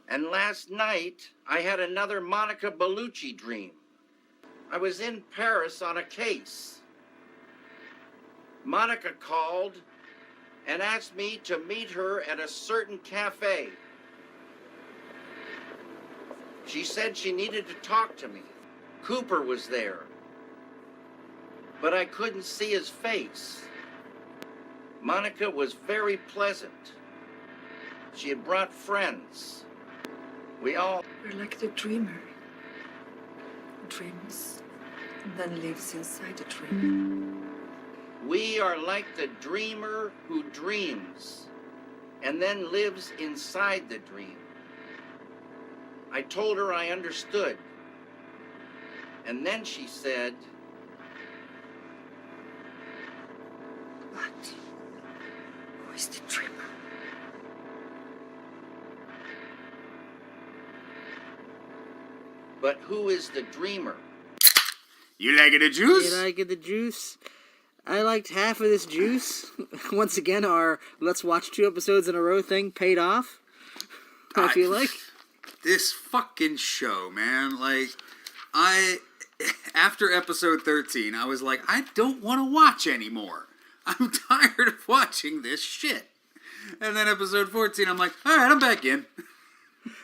And last night, I had another Monica Bellucci dream. I was in Paris on a case. Monica called and asked me to meet her at a certain cafe. She said she needed to talk to me. Cooper was there, but I couldn't see his face. Monica was very pleasant. She had brought friends. We're like the dreamer who dreams and then lives inside the dream. We are like the dreamer who dreams and then lives inside the dream. I told her I understood. And then she said, But who is the dreamer? But who is the dreamer? You liking the juice? You liking the juice? I liked half of this juice. Once again, our let's watch 2 episodes in a row thing paid off. I feel like. This fucking show, man. Like, after episode 13, I was like, I don't want to watch anymore. I'm tired of watching this shit. And then episode 14, I'm like, alright, I'm back in.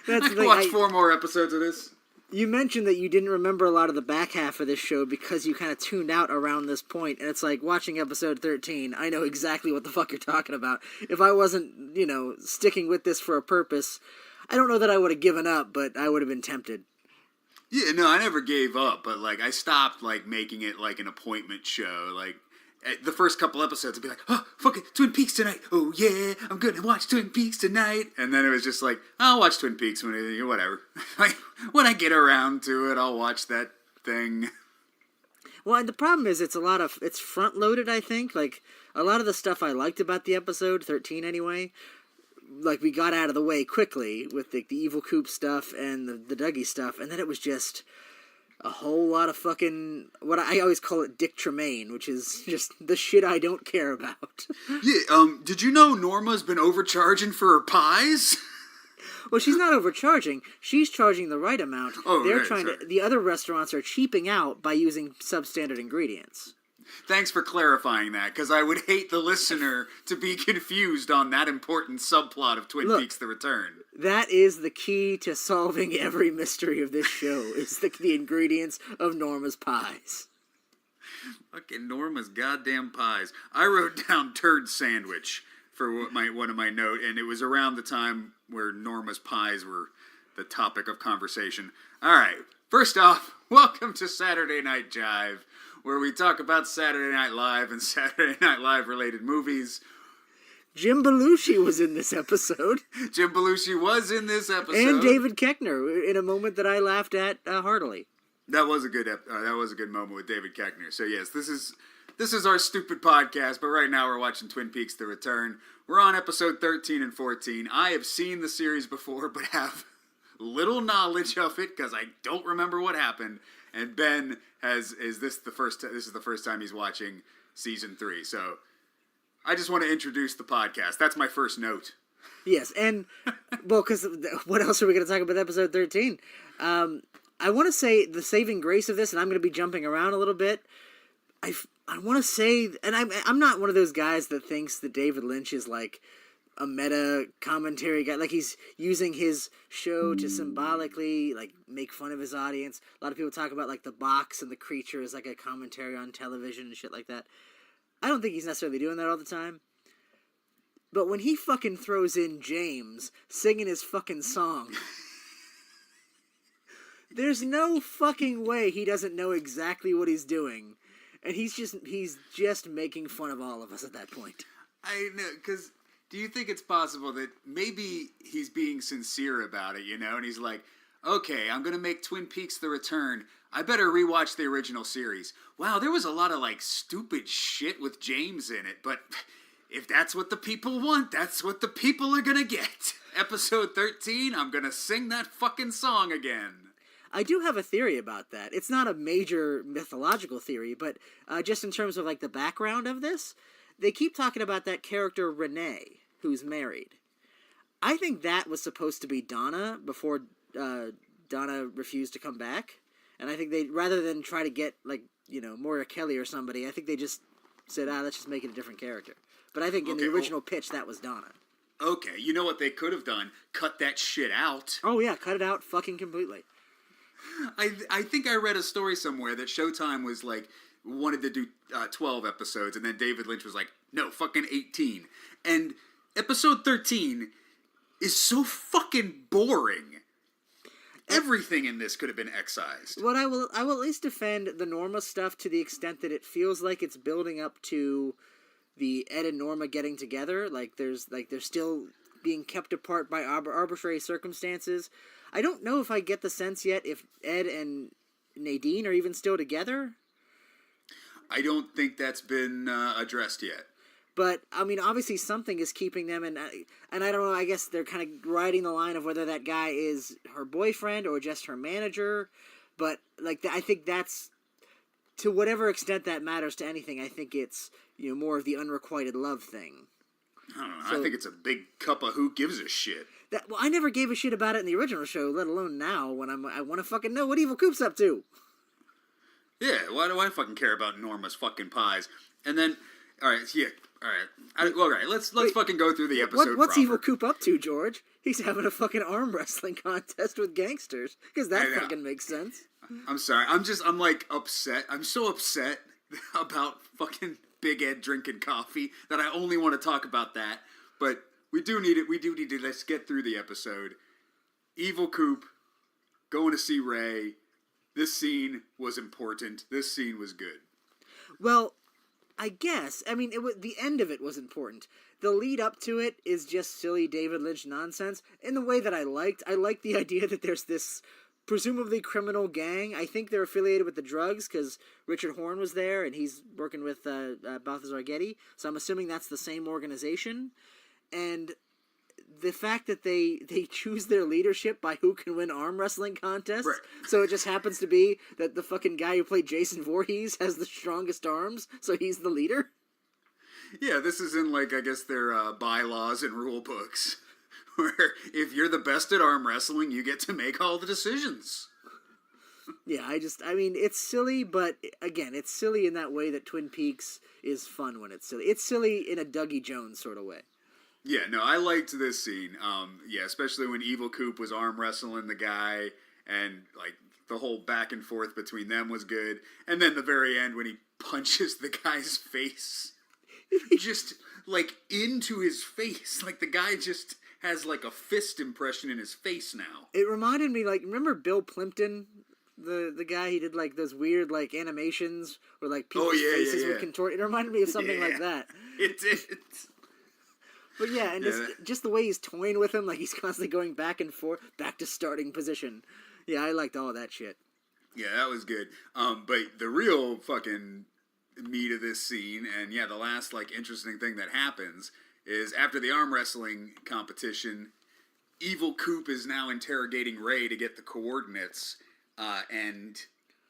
I can watch 4 more episodes of this. You mentioned that you didn't remember a lot of the back half of this show because you kind of tuned out around this point, and it's like watching episode 13, I know exactly what the fuck you're talking about. If I wasn't, sticking with this for a purpose, I don't know that I would have given up, but I would have been tempted. Yeah, no, I never gave up, but, I stopped, making it, an appointment show, the first couple episodes, I'd be like, oh, fuck it, Twin Peaks tonight. Oh, yeah, I'm going to watch Twin Peaks tonight. And then it was just I'll watch Twin Peaks whatever. When I get around to it, I'll watch that thing. Well, and the problem is it's front-loaded, I think. A lot of the stuff I liked about the episode, 13 anyway, we got out of the way quickly with the evil Coop stuff and the Dougie stuff, and then it was just a whole lot of fucking, what I always call it Dick Tremaine, which is just the shit I don't care about. Yeah, did you know Norma's been overcharging for her pies? Well, she's not overcharging. She's charging the right amount. Oh, They're right, trying sorry. to. The other restaurants are cheaping out by using substandard ingredients. Thanks for clarifying that, because I would hate the listener to be confused on that important subplot of Twin Peaks: The Return. That is the key to solving every mystery of this show, is the ingredients of Norma's pies. Fucking Norma's goddamn pies. I wrote down turd sandwich for one of my notes, and it was around the time where Norma's pies were the topic of conversation. All right, first off, welcome to Saturday Night Jive, where we talk about Saturday Night Live and Saturday Night Live related movies. Jim Belushi was in this episode. Jim Belushi was in this episode. And David Koechner, in a moment that I laughed at heartily. That was a good moment with David Koechner. So yes, this is our stupid podcast, but right now we're watching Twin Peaks: The Return. We're on episode 13 and 14. I have seen the series before, but have little knowledge of it because I don't remember what happened. And Ben this is the first time he's watching season 3. So I just want to introduce the podcast. That's my first note. Yes, and, well, because what else are we going to talk about episode 13? I want to say the saving grace of this, and I'm going to be jumping around a little bit. I want to say, and I'm not one of those guys that thinks that David Lynch is a meta commentary guy. He's using his show to symbolically, make fun of his audience. A lot of people talk about, the box and the creature as, a commentary on television and shit like that. I don't think he's necessarily doing that all the time. But when he fucking throws in James singing his fucking song, there's no fucking way he doesn't know exactly what he's doing. And he's just making fun of all of us at that point. I know, because do you think it's possible that maybe he's being sincere about it, and he's like, okay, I'm going to make Twin Peaks: The Return. I better rewatch the original series. Wow, there was a lot of, stupid shit with James in it, but if that's what the people want, that's what the people are going to get. Episode 13, I'm going to sing that fucking song again. I do have a theory about that. It's not a major mythological theory, but just in terms of, the background of this, they keep talking about that character Renee, who's married. I think that was supposed to be Donna before Donna refused to come back. And I think they, rather than try to get, like, Moira Kelly or somebody, I think they just said, let's just make it a different character. But I think in the original pitch, that was Donna. Okay, you know what they could have done? Cut that shit out. Oh, yeah, cut it out fucking completely. I think I read a story somewhere that Showtime was like, wanted to do 12 episodes, and then David Lynch was like, no, fucking 18. And episode 13 is so fucking boring. Everything in this could have been excised. Well, I will at least defend the Norma stuff to the extent that it feels like it's building up to the Ed and Norma getting together. They're still being kept apart by arbitrary circumstances. I don't know if I get the sense yet if Ed and Nadine are even still together. I don't think that's been addressed yet. But, I mean, obviously something is keeping them, and I don't know, I guess they're kind of riding the line of whether that guy is her boyfriend or just her manager. But, I think that's, to whatever extent that matters to anything, I think it's, more of the unrequited love thing. I don't know, I think it's a big cup of who gives a shit. I never gave a shit about it in the original show, let alone now, when I want to fucking know what Evil Coop's up to. Yeah, why do I fucking care about Norma's fucking pies? And then, alright, let's fucking go through the episode What's proper. Evil Coop up to, George? He's having a fucking arm wrestling contest with gangsters, because that fucking makes sense. I'm sorry, I'm like upset. I'm so upset about fucking Big Ed drinking coffee that I only want to talk about that. But we do need to, let's get through the episode. Evil Coop going to see Ray. This scene was important. This scene was good. Well, I guess. I mean, the end of it was important. The lead up to it is just silly David Lynch nonsense in the way that I liked. I liked the idea that there's this presumably criminal gang. I think they're affiliated with the drugs because Richard Horn was there and he's working with Balthazar Getty. So I'm assuming that's the same organization. And the fact that they choose their leadership by who can win arm wrestling contests. Right. So it just happens to be that the fucking guy who played Jason Voorhees has the strongest arms, so he's the leader. Yeah, this is in, I guess their bylaws and rule books, where if you're the best at arm wrestling, you get to make all the decisions. Yeah, I mean, it's silly, but again, it's silly in that way that Twin Peaks is fun when it's silly. It's silly in a Dougie Jones sort of way. Yeah, no, I liked this scene. Especially when Evil Coop was arm wrestling the guy, and the whole back and forth between them was good. And then the very end when he punches the guy's face, just into his face, the guy just has a fist impression in his face now. It reminded me, remember Bill Plimpton, the guy? He did those weird animations where people's faces would contort. It reminded me of something like that. It did. But yeah, and just the way he's toying with him, he's constantly going back and forth, back to starting position. Yeah, I liked all of that shit. Yeah, that was good. But the real fucking meat of this scene, and the last interesting thing that happens is after the arm wrestling competition, Evil Coop is now interrogating Ray to get the coordinates. And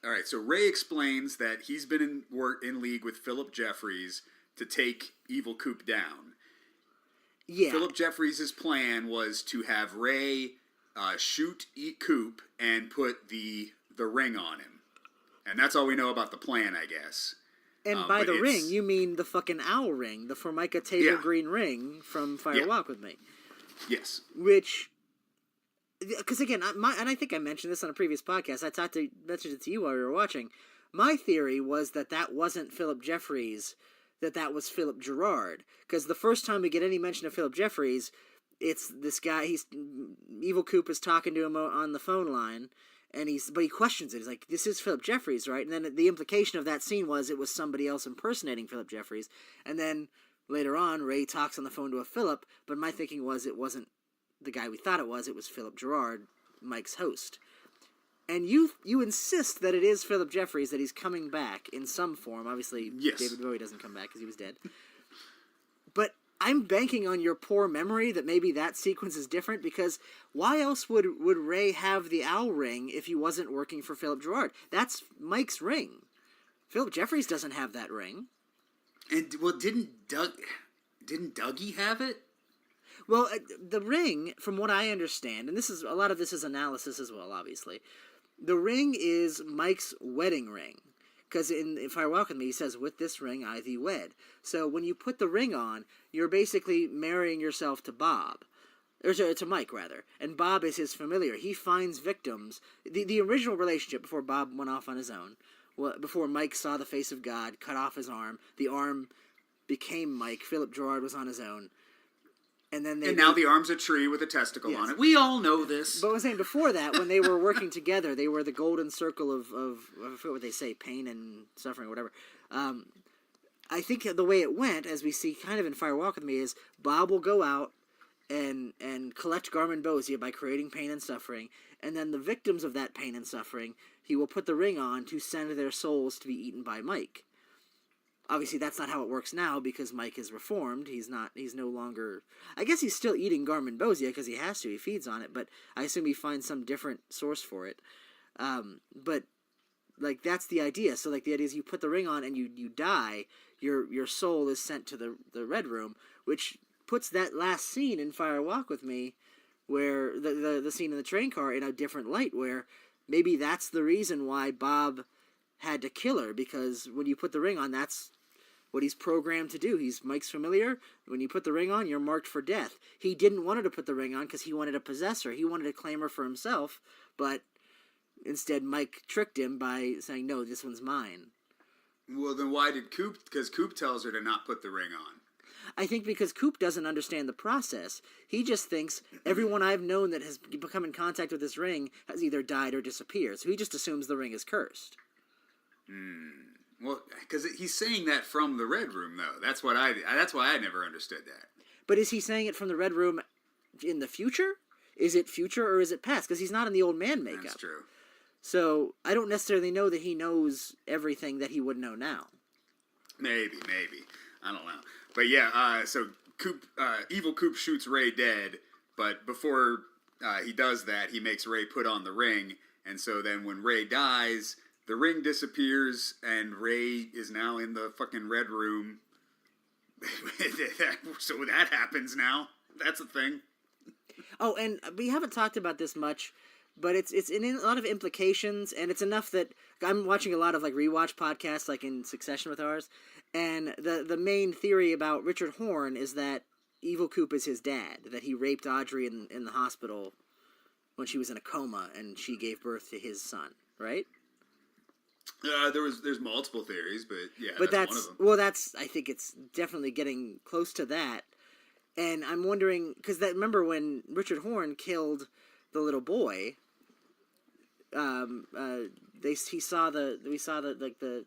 all right, so Ray explains that he's been in league with Philip Jeffries to take Evil Coop down. Yeah. Philip Jeffries' plan was to have Ray shoot Coop and put the ring on him. And that's all we know about the plan, I guess. And by the ring, you mean the fucking owl ring, the Formica table green ring from Fire Walk With Me. Yes. Which, because again, and I think I mentioned this on a previous podcast, mentioned it to you while we were watching. My theory was that wasn't Philip Jeffries, that was Philip Gerard. Because the first time we get any mention of Philip Jeffries, it's this guy, Evil Coop is talking to him on the phone line, and he questions it. He's like, this is Philip Jeffries, right? And then the implication of that scene was it was somebody else impersonating Philip Jeffries. And then later on, Ray talks on the phone to a Philip, but my thinking was it wasn't the guy we thought it was Philip Gerard, Mike's host. And you insist that it is Philip Jeffries, that he's coming back in some form. Obviously, yes. David Bowie doesn't come back because he was dead. But I'm banking on your poor memory that maybe that sequence is different, because why else would Ray have the owl ring if he wasn't working for Philip Gerard? That's Mike's ring. Philip Jeffries doesn't have that ring. And didn't Dougie have it? Well, the ring, from what I understand, and a lot of this is analysis as well, obviously. The ring is Mike's wedding ring. Because in Fire Walk With Me, he says, "With this ring I thee wed." So when you put the ring on, you're basically marrying yourself to Bob. Or to Mike, rather. And Bob is his familiar. He finds victims. The original relationship, before Bob went off on his own, before Mike saw the face of God, cut off his arm, the arm became Mike. Philip Gerard was on his own. And then now the arm's a tree with a testicle on it. We all know this. But I was saying before that, when they were working together, they were the golden circle of I forget what they say, pain and suffering or whatever. I think the way it went, as we see kind of in Fire Walk With Me, is Bob will go out and collect Garmin Bosia by creating pain and suffering, and then the victims of that pain and suffering, he will put the ring on to send their souls to be eaten by Mike. Obviously, that's not how it works now because Mike is reformed. He's no longer... I guess he's still eating Garmin Bosia because he has to. He feeds on it, but I assume he finds some different source for it. But, like, that's the idea. So, like, the idea is you put the ring on and you die, your soul is sent to the Red Room, which puts that last scene in Fire Walk With Me, where the scene in the train car, in a different light, where maybe that's the reason why Bob had to kill her, because when you put the ring on, that's what he's programmed to do. He's Mike's familiar. When you put the ring on, you're marked for death. He didn't want her to put the ring on because he wanted to possess her. He wanted to claim her for himself, but instead Mike tricked him by saying, "No, this one's mine." Well, then why did Coop... Because Coop tells her to not put the ring on. I think because Coop doesn't understand the process. He just thinks everyone I've known that has become in contact with this ring has either died or disappeared. So he just assumes the ring is cursed. Well, because he's saying that from the Red Room, though. That's why I never understood that. But is he saying it from the Red Room in the future? Is it future or is it past? Because he's not in the old man makeup. That's true. So I don't necessarily know that he knows everything that he would know now. Maybe. I don't know. But yeah, so Coop, evil Coop shoots Ray dead, but before he does that, he makes Ray put on the ring, and so then when Ray dies, the ring disappears, and Ray is now in the fucking Red Room. So that happens now. That's a thing. Oh, and we haven't talked about this much, but it's in a lot of implications, and it's enough that I'm watching a lot of like rewatch podcasts, like in succession with ours, and the main theory about Richard Horne is that Evil Coop is his dad, that he raped Audrey in the hospital when she was in a coma, and she gave birth to his son, right? There's multiple theories, but yeah, but that's one of them. I think it's definitely getting close to that, and I'm wondering because remember when Richard Horne killed the little boy, we saw the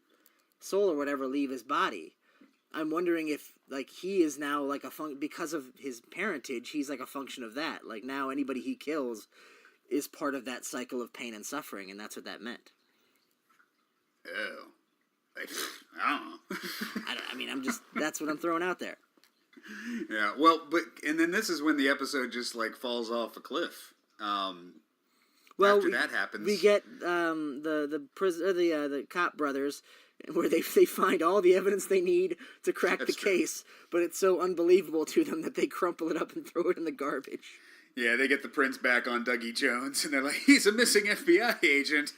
soul or whatever leave his body. I'm wondering if like he is now like because of his parentage, he's like a function of that. Like now anybody he kills is part of that cycle of pain and suffering, and that's what that meant. Oh, I don't know. That's what I'm throwing out there. Yeah, well, and then this is when the episode just like falls off a cliff. After that happens, we get the cop brothers, where they find all the evidence they need to crack the case, but it's so unbelievable to them that they crumple it up and throw it in the garbage. Yeah, they get the prints back on Dougie Jones, and they're like, "He's a missing FBI agent."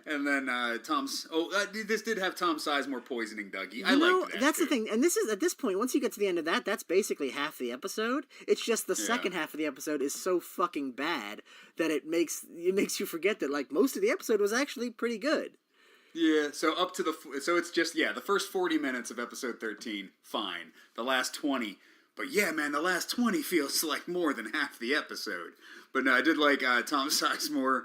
And then this did have Tom Sizemore poisoning Dougie. I liked that. That's the thing, and this is at this point. Once you get to the end of that, that's basically half the episode. It's just the second half of the episode is so fucking bad that it makes you forget that like most of the episode was actually pretty good. Yeah, so it's just the first 40 minutes of episode 13, fine. The last 20, but yeah, man, the last 20 feels like more than half the episode. But no, I did like Tom Sizemore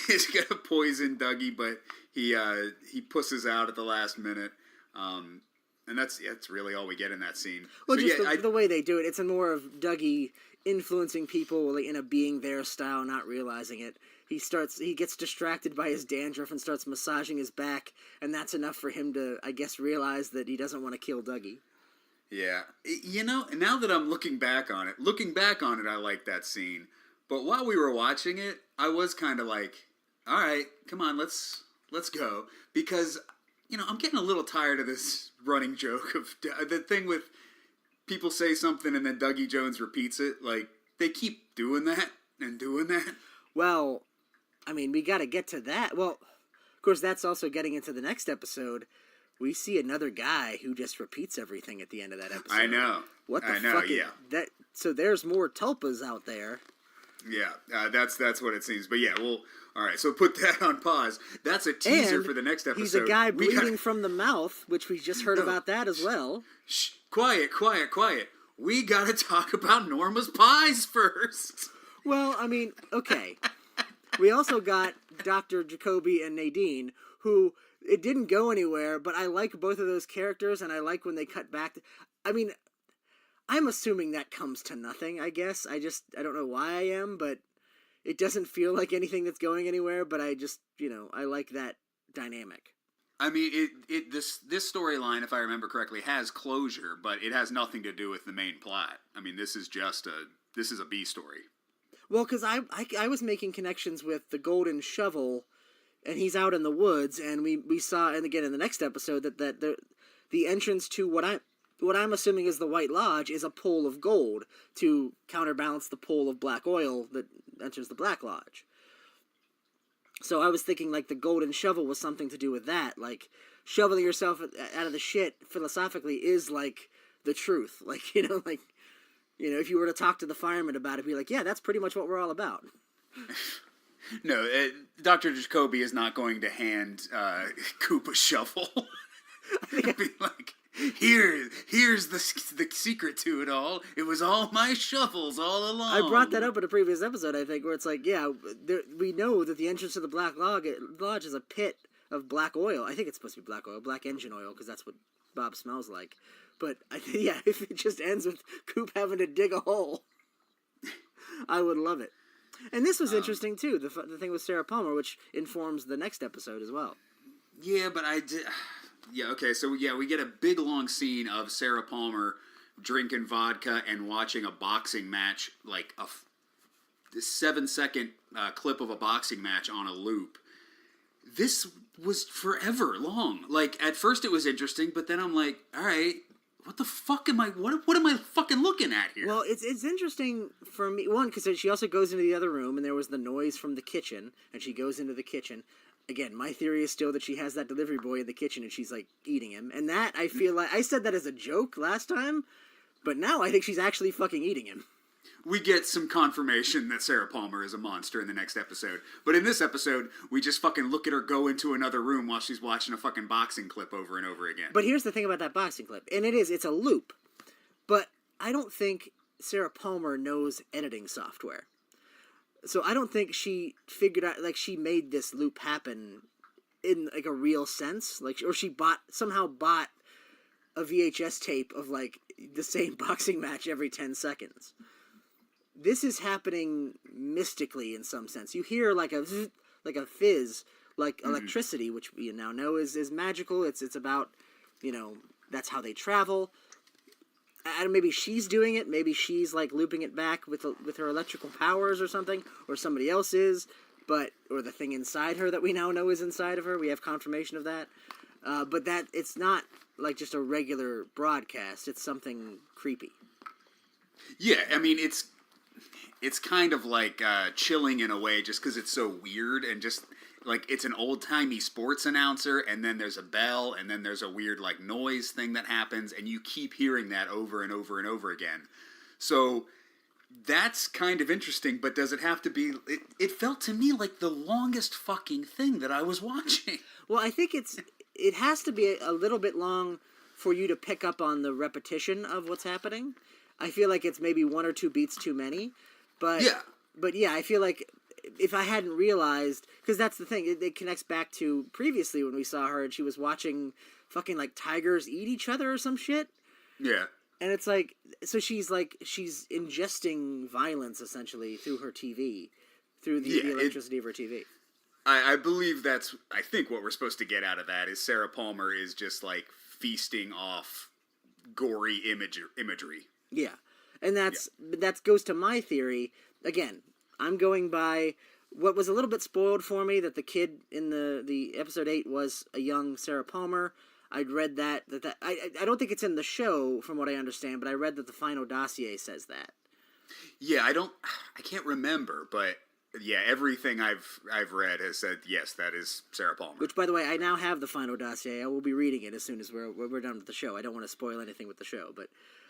is gonna poison Dougie, but he pusses out at the last minute, and that's really all we get in that scene. Well, so, just the way they do it, it's a more of Dougie influencing people in a being their style, not realizing it. He gets distracted by his dandruff and starts massaging his back, and that's enough for him to, I guess, realize that he doesn't want to kill Dougie. Yeah, now that I'm looking back on it, I like that scene. But while we were watching it, I was kind of like, all right, come on, let's go. Because I'm getting a little tired of this running joke of the thing with people say something and then Dougie Jones repeats it. Like, they keep doing that and doing that. Well, I mean, we got to get to that. Well, of course, that's also getting into the next episode. We see another guy who just repeats everything at the end of that episode. I know. What the I know, fuck? yeah. So there's more tulpas out there. Yeah, that's what it seems. But yeah, well, all right. So put that on pause. That's a teaser And for the next episode. he's a guy bleeding from the mouth, which we just heard about that as well. Shh, quiet. We gotta talk about Norma's pies first. Well, I mean, okay. We also got Dr. Jacoby and Nadine, who it didn't go anywhere, but I like both of those characters, and I like when they cut back. I mean, I'm assuming that comes to nothing, I guess. I don't know why I am, but it doesn't feel like anything that's going anywhere, but I just, I like that dynamic. I mean, this storyline, if I remember correctly, has closure, but it has nothing to do with the main plot. I mean, this is a B story. Well, because I was making connections with the Golden Shovel, and he's out in the woods, and we saw, and again in the next episode, that the entrance to what I'm assuming is the White Lodge is a pool of gold to counterbalance the pool of black oil that enters the Black Lodge. So I was thinking like the Golden Shovel was something to do with that, like shoveling yourself out of the shit philosophically is like the truth, like if you were to talk to the fireman about it, be like, yeah, that's pretty much what we're all about. No, Dr. Jacoby is not going to hand Coop a shovel. Be like, here's the secret to it all. It was all my shovels all along. I brought that up in a previous episode, I think, where it's like, yeah, we know that the entrance to the Black Lodge is a pit of black oil. I think it's supposed to be black oil, black engine oil, because that's what Bob smells like. But, if it just ends with Coop having to dig a hole, I would love it. And this was interesting, too, the thing with Sarah Palmer, which informs the next episode as well. Yeah, but I did... Yeah, okay, so we get a big long scene of Sarah Palmer drinking vodka and watching a boxing match, like a 7-second clip of a boxing match on a loop. This was forever long. Like, at first it was interesting, but then I'm like, all right, what the fuck am I, what am I fucking looking at here? Well, it's interesting for me, one, because she also goes into the other room, and there was the noise from the kitchen, and she goes into the kitchen. Again, my theory is still that she has that delivery boy in the kitchen and she's, like, eating him. And that, I feel like, I said that as a joke last time, but now I think she's actually fucking eating him. We get some confirmation that Sarah Palmer is a monster in the next episode. But in this episode, we just fucking look at her go into another room while she's watching a fucking boxing clip over and over again. But here's the thing about that boxing clip, and it's a loop. But I don't think Sarah Palmer knows editing software. So I don't think she figured out, like, she made this loop happen in, like, a real sense. Like, or she somehow bought a VHS tape of, like, the same boxing match every 10 seconds. This is happening mystically in some sense. You hear, like a fizz, like electricity, which we now know is magical. It's about, that's how they travel. And maybe she's doing it. Maybe she's like looping it back with her electrical powers or something, or somebody else is. Or the thing inside her that we now know is inside of her. We have confirmation of that. But that it's not like just a regular broadcast. It's something creepy. Yeah, I mean it's kind of like chilling in a way, just because it's so weird and just. Like, it's an old-timey sports announcer, and then there's a bell, and then there's a weird, like, noise thing that happens, and you keep hearing that over and over and over again. So, that's kind of interesting, but does it have to be... It felt to me like the longest fucking thing that I was watching. Well, I think it has to be a little bit long for you to pick up on the repetition of what's happening. I feel like it's maybe one or two beats too many, but... Yeah. But yeah, I feel like... If I hadn't realized, because that's the thing, it connects back to previously when we saw her and she was watching fucking like tigers eat each other or some shit. Yeah. And it's like, so she's ingesting violence essentially through her TV, through the electricity of her TV. I believe I think what we're supposed to get out of that is Sarah Palmer is just like feasting off gory imagery. Yeah. And that goes to my theory. Again, I'm going by what was a little bit spoiled for me that the kid in the episode 8 was a young Sarah Palmer. I'd read that I don't think it's in the show from what I understand, but I read that the final dossier says that. Yeah, I can't remember, but yeah, everything I've read has said yes, that is Sarah Palmer. Which, by the way, I now have the final dossier. I will be reading it as soon as we're done with the show. I don't want to spoil anything with the show, but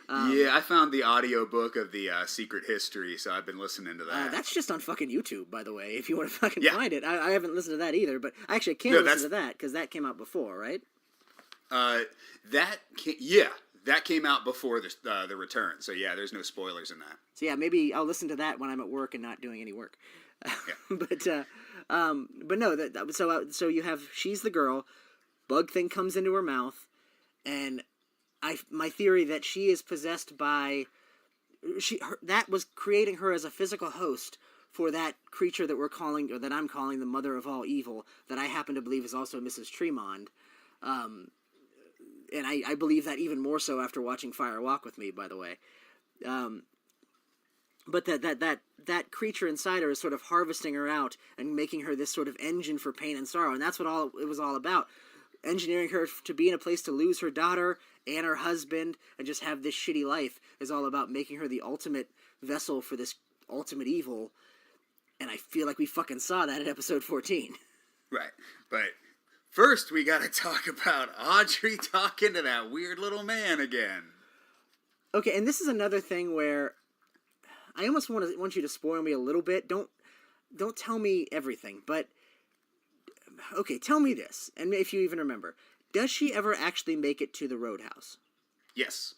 yeah, I found the audiobook of the Secret History, so I've been listening to that. That's just on fucking YouTube, by the way, if you want to fucking find it. I haven't listened to that either, but I actually can't listen to that because that came out before, right? That came out before the return. So yeah, there's no spoilers in that. So yeah, maybe I'll listen to that when I'm at work and not doing any work. Yeah. but no, so you have she's the girl, bug thing comes into her mouth, and my theory that she is possessed by that was creating her as a physical host for that creature that that I'm calling the mother of all evil, that I happen to believe is also Mrs. Tremond. And I believe that even more so after watching Fire Walk with Me, by the way. But that creature inside her is sort of harvesting her out and making her this sort of engine for pain and sorrow, and that's what it was all about. Engineering her to be in a place to lose her daughter and her husband and just have this shitty life is all about making her the ultimate vessel for this ultimate evil. And I feel like we fucking saw that in episode 14. Right, but first we gotta talk about Audrey talking to that weird little man again. Okay, and this is another thing where I almost want you to spoil me a little bit. Don't tell me everything, but okay, tell me this, and if you even remember, does she ever actually make it to the Roadhouse? Yes.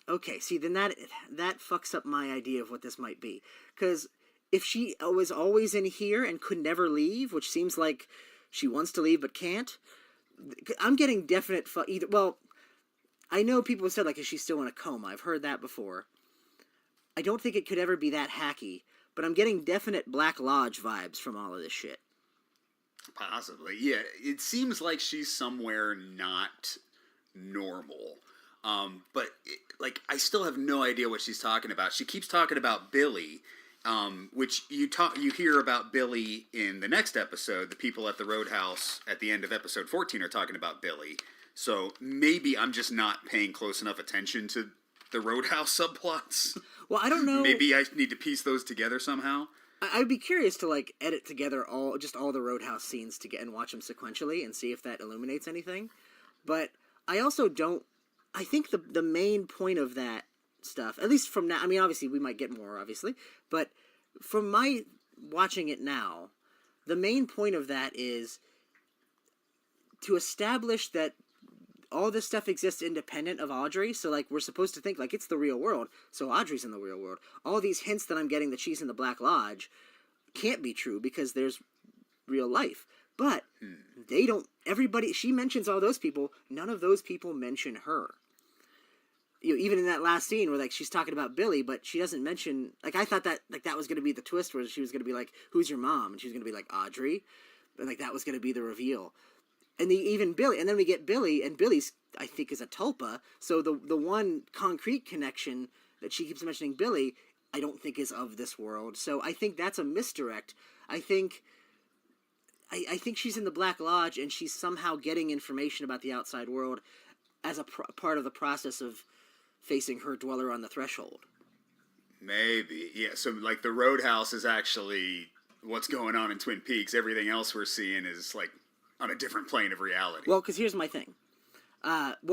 Okay, see, then that fucks up my idea of what this might be, because if she was always in here and could never leave, which seems like she wants to leave but can't, I'm getting definite either. Well, I know people have said, like, is she still in a coma? I've heard that before. I don't think it could ever be that hacky, but I'm getting definite Black Lodge vibes from all of this shit. Possibly, yeah. It seems like she's somewhere not normal. But I still have no idea what she's talking about. She keeps talking about Billy, which you hear about Billy in the next episode. The people at the Roadhouse at the end of episode 14 are talking about Billy. So maybe I'm just not paying close enough attention to the Roadhouse subplots. Well, I don't know. Maybe I need to piece those together somehow. I'd be curious to edit together all the Roadhouse scenes and watch them sequentially and see if that illuminates anything. But I also don't. I think the main point of that stuff, at least from now. I mean, obviously we might get more, obviously, but from my watching it now, the main point of that is to establish that all this stuff exists independent of Audrey, so, we're supposed to think, it's the real world, so Audrey's in the real world. All these hints that I'm getting that she's in the Black Lodge can't be true, because there's real life. But they don't, she mentions all those people, none of those people mention her. Even in that last scene where, she's talking about Billy, but she doesn't mention, I thought that, that was going to be the twist, where she was going to be like, who's your mom? And she was going to be like, Audrey? And, that was going to be the reveal. And even Billy, and then we get Billy, and Billy's, I think, is a tulpa, so the one concrete connection that she keeps mentioning Billy, I don't think is of this world, so I think that's a misdirect. I think she's in the Black Lodge, and she's somehow getting information about the outside world as a part of the process of facing her dweller on the threshold. Maybe, yeah, so, the Roadhouse is actually what's going on in Twin Peaks. Everything else we're seeing is, on a different plane of reality. Well, because here's my thing.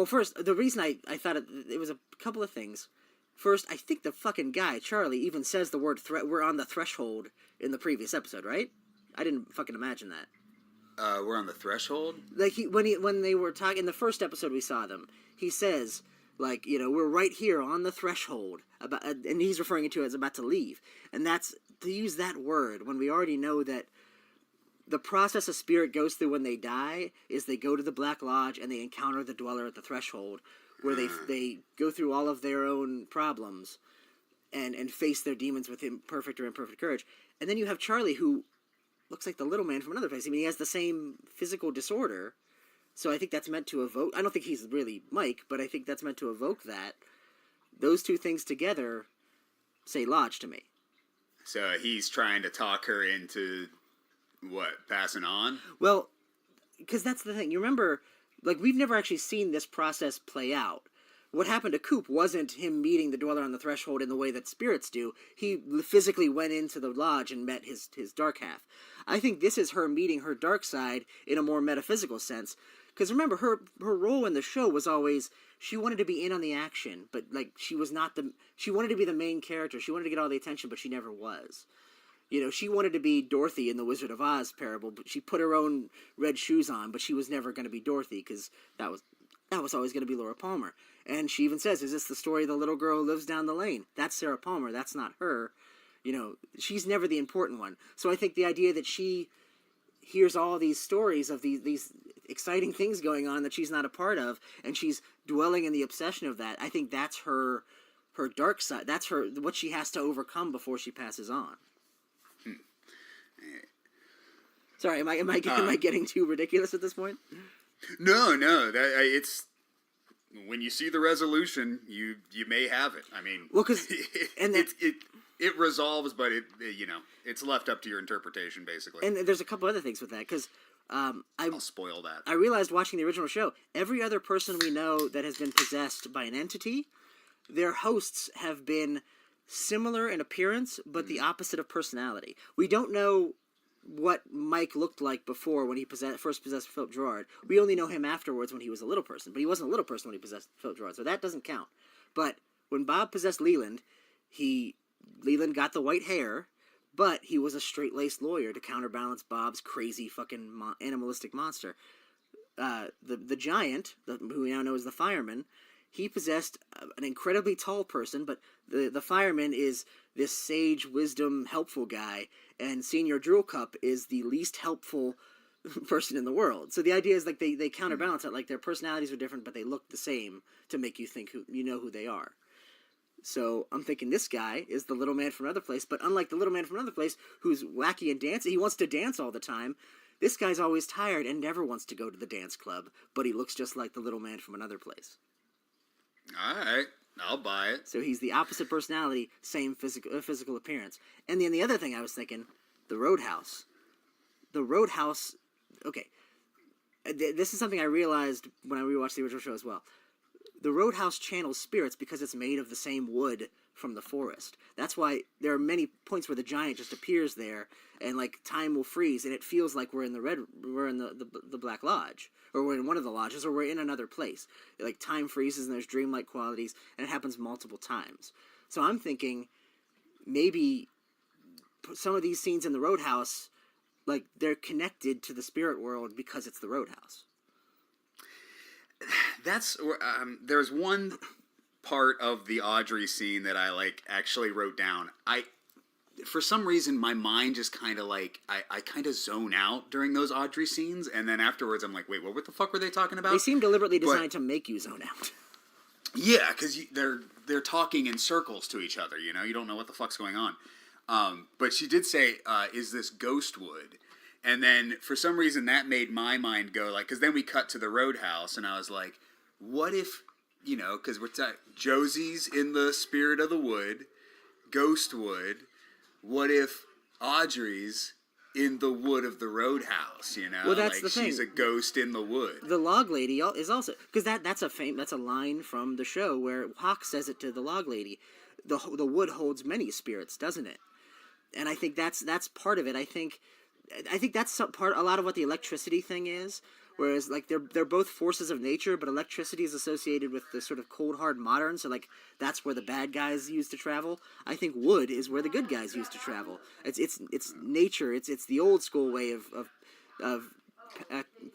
First, the reason I thought it was a couple of things. First, I think the fucking guy, Charlie, even says the word we're on the threshold in the previous episode, right? I didn't fucking imagine that. We're on the threshold? When they were talking, in the first episode we saw them, he says, we're right here on the threshold, and he's referring to it as about to leave. And that's, to use that word, when we already know that the process a spirit goes through when they die is they go to the Black Lodge and they encounter the dweller at the threshold, where they go through all of their own problems and face their demons with perfect or imperfect courage. And then you have Charlie, who looks like the little man from another place. I mean, he has the same physical disorder, so I think that's meant to evoke... I don't think he's really Mike, but I think that's meant to evoke that. Those two things together say Lodge to me. So he's trying to talk her into, what, passing on? Well, because that's the thing. You remember, like, we've never actually seen this process play out. What happened to Coop wasn't him meeting the Dweller on the Threshold in the way that spirits do. He physically went into the lodge and met his dark half. I think this is her meeting her dark side in a more metaphysical sense. Because remember, her role in the show was always, she wanted to be in on the action, but, like, she wanted to be the main character. She wanted to get all the attention, but she never was. You know, she wanted to be Dorothy in the Wizard of Oz parable, but she put her own red shoes on, but she was never going to be Dorothy, because that was always going to be Laura Palmer. And she even says, is this the story of the little girl who lives down the lane? That's Sarah Palmer, that's not her. You know, she's never the important one. So I think the idea that she hears all these stories of these exciting things going on that she's not a part of, and she's dwelling in the obsession of that, I think that's her dark side. That's what she has to overcome before she passes on. Sorry, am I getting too ridiculous at this point? No, it's when you see the resolution, you may have it. I mean, well, because it resolves, but it's left up to your interpretation, basically. And there's a couple other things with that, because I'll spoil that. I realized watching the original show, every other person we know that has been possessed by an entity, their hosts have been similar in appearance, but the opposite of personality. We don't know what Mike looked like before when he first possessed Philip Gerard. We only know him afterwards when he was a little person, but he wasn't a little person when he possessed Philip Gerard, so that doesn't count. But when Bob possessed Leland, Leland got the white hair, but he was a straight-laced lawyer to counterbalance Bob's crazy fucking animalistic monster. The giant, who we now know as the Fireman, he possessed an incredibly tall person, but the Fireman is this sage, wisdom, helpful guy, and Senior Drool Cup is the least helpful person in the world. So the idea is, like, they counterbalance it, like their personalities are different, but they look the same to make you think who they are. So I'm thinking this guy is the little man from another place, but unlike the little man from another place, who's wacky and dancing, he wants to dance all the time. This guy's always tired and never wants to go to the dance club, but he looks just like the little man from another place. All right, I'll buy it. So he's the opposite personality, same physical appearance. And then the other thing I was thinking, the Roadhouse. The Roadhouse, okay, this is something I realized when I rewatched the original show as well. The Roadhouse channels spirits because it's made of the same wood from the forest. That's why there are many points where the giant just appears there, and, like, time will freeze, and it feels like we're in the Black Lodge, or we're in one of the lodges, or we're in another place. Like, time freezes and there's dreamlike qualities, and it happens multiple times. So I'm thinking maybe some of these scenes in the Roadhouse, like, they're connected to the spirit world because it's the Roadhouse. There's one part of the Audrey scene that I actually wrote down. For some reason, my mind just kind of I kind of zone out during those Audrey scenes, and then afterwards I'm like, wait, what the fuck were they talking about? They seem deliberately designed to make you zone out. Yeah, because they're talking in circles to each other. You don't know what the fuck's going on. But she did say, "Is this ghost wood?" And then, for some reason, that made my mind go, because then we cut to the Roadhouse, and I was like, what if, because we're talking, Josie's in the spirit of the wood, ghost wood, what if Audrey's in the wood of the Roadhouse, Well, that's the thing. She's a ghost in the wood. The log lady is also, because that's a line from the show where Hawk says it to the log lady. The wood holds many spirits, doesn't it? And I think that's part of it. I think that's a lot of what the electricity thing is. Whereas, like, they're both forces of nature, but electricity is associated with the sort of cold, hard modern, so, like, that's where the bad guys used to travel. I think wood is where the good guys used to travel. It's nature. It's the old school way of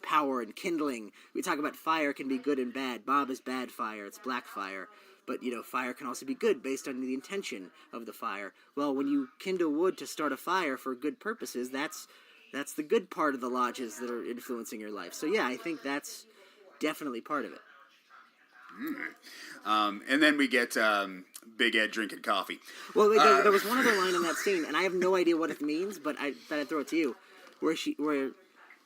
power and kindling. We talk about fire can be good and bad. Bob is bad fire. It's black fire. But, fire can also be good based on the intention of the fire. Well, when you kindle wood to start a fire for good purposes, that's the good part of the lodges that are influencing your life. So, yeah, I think that's definitely part of it. And then we get Big Ed drinking coffee. Well, there was one other line in that scene, and I have no idea what it means, but I'd throw it to you, where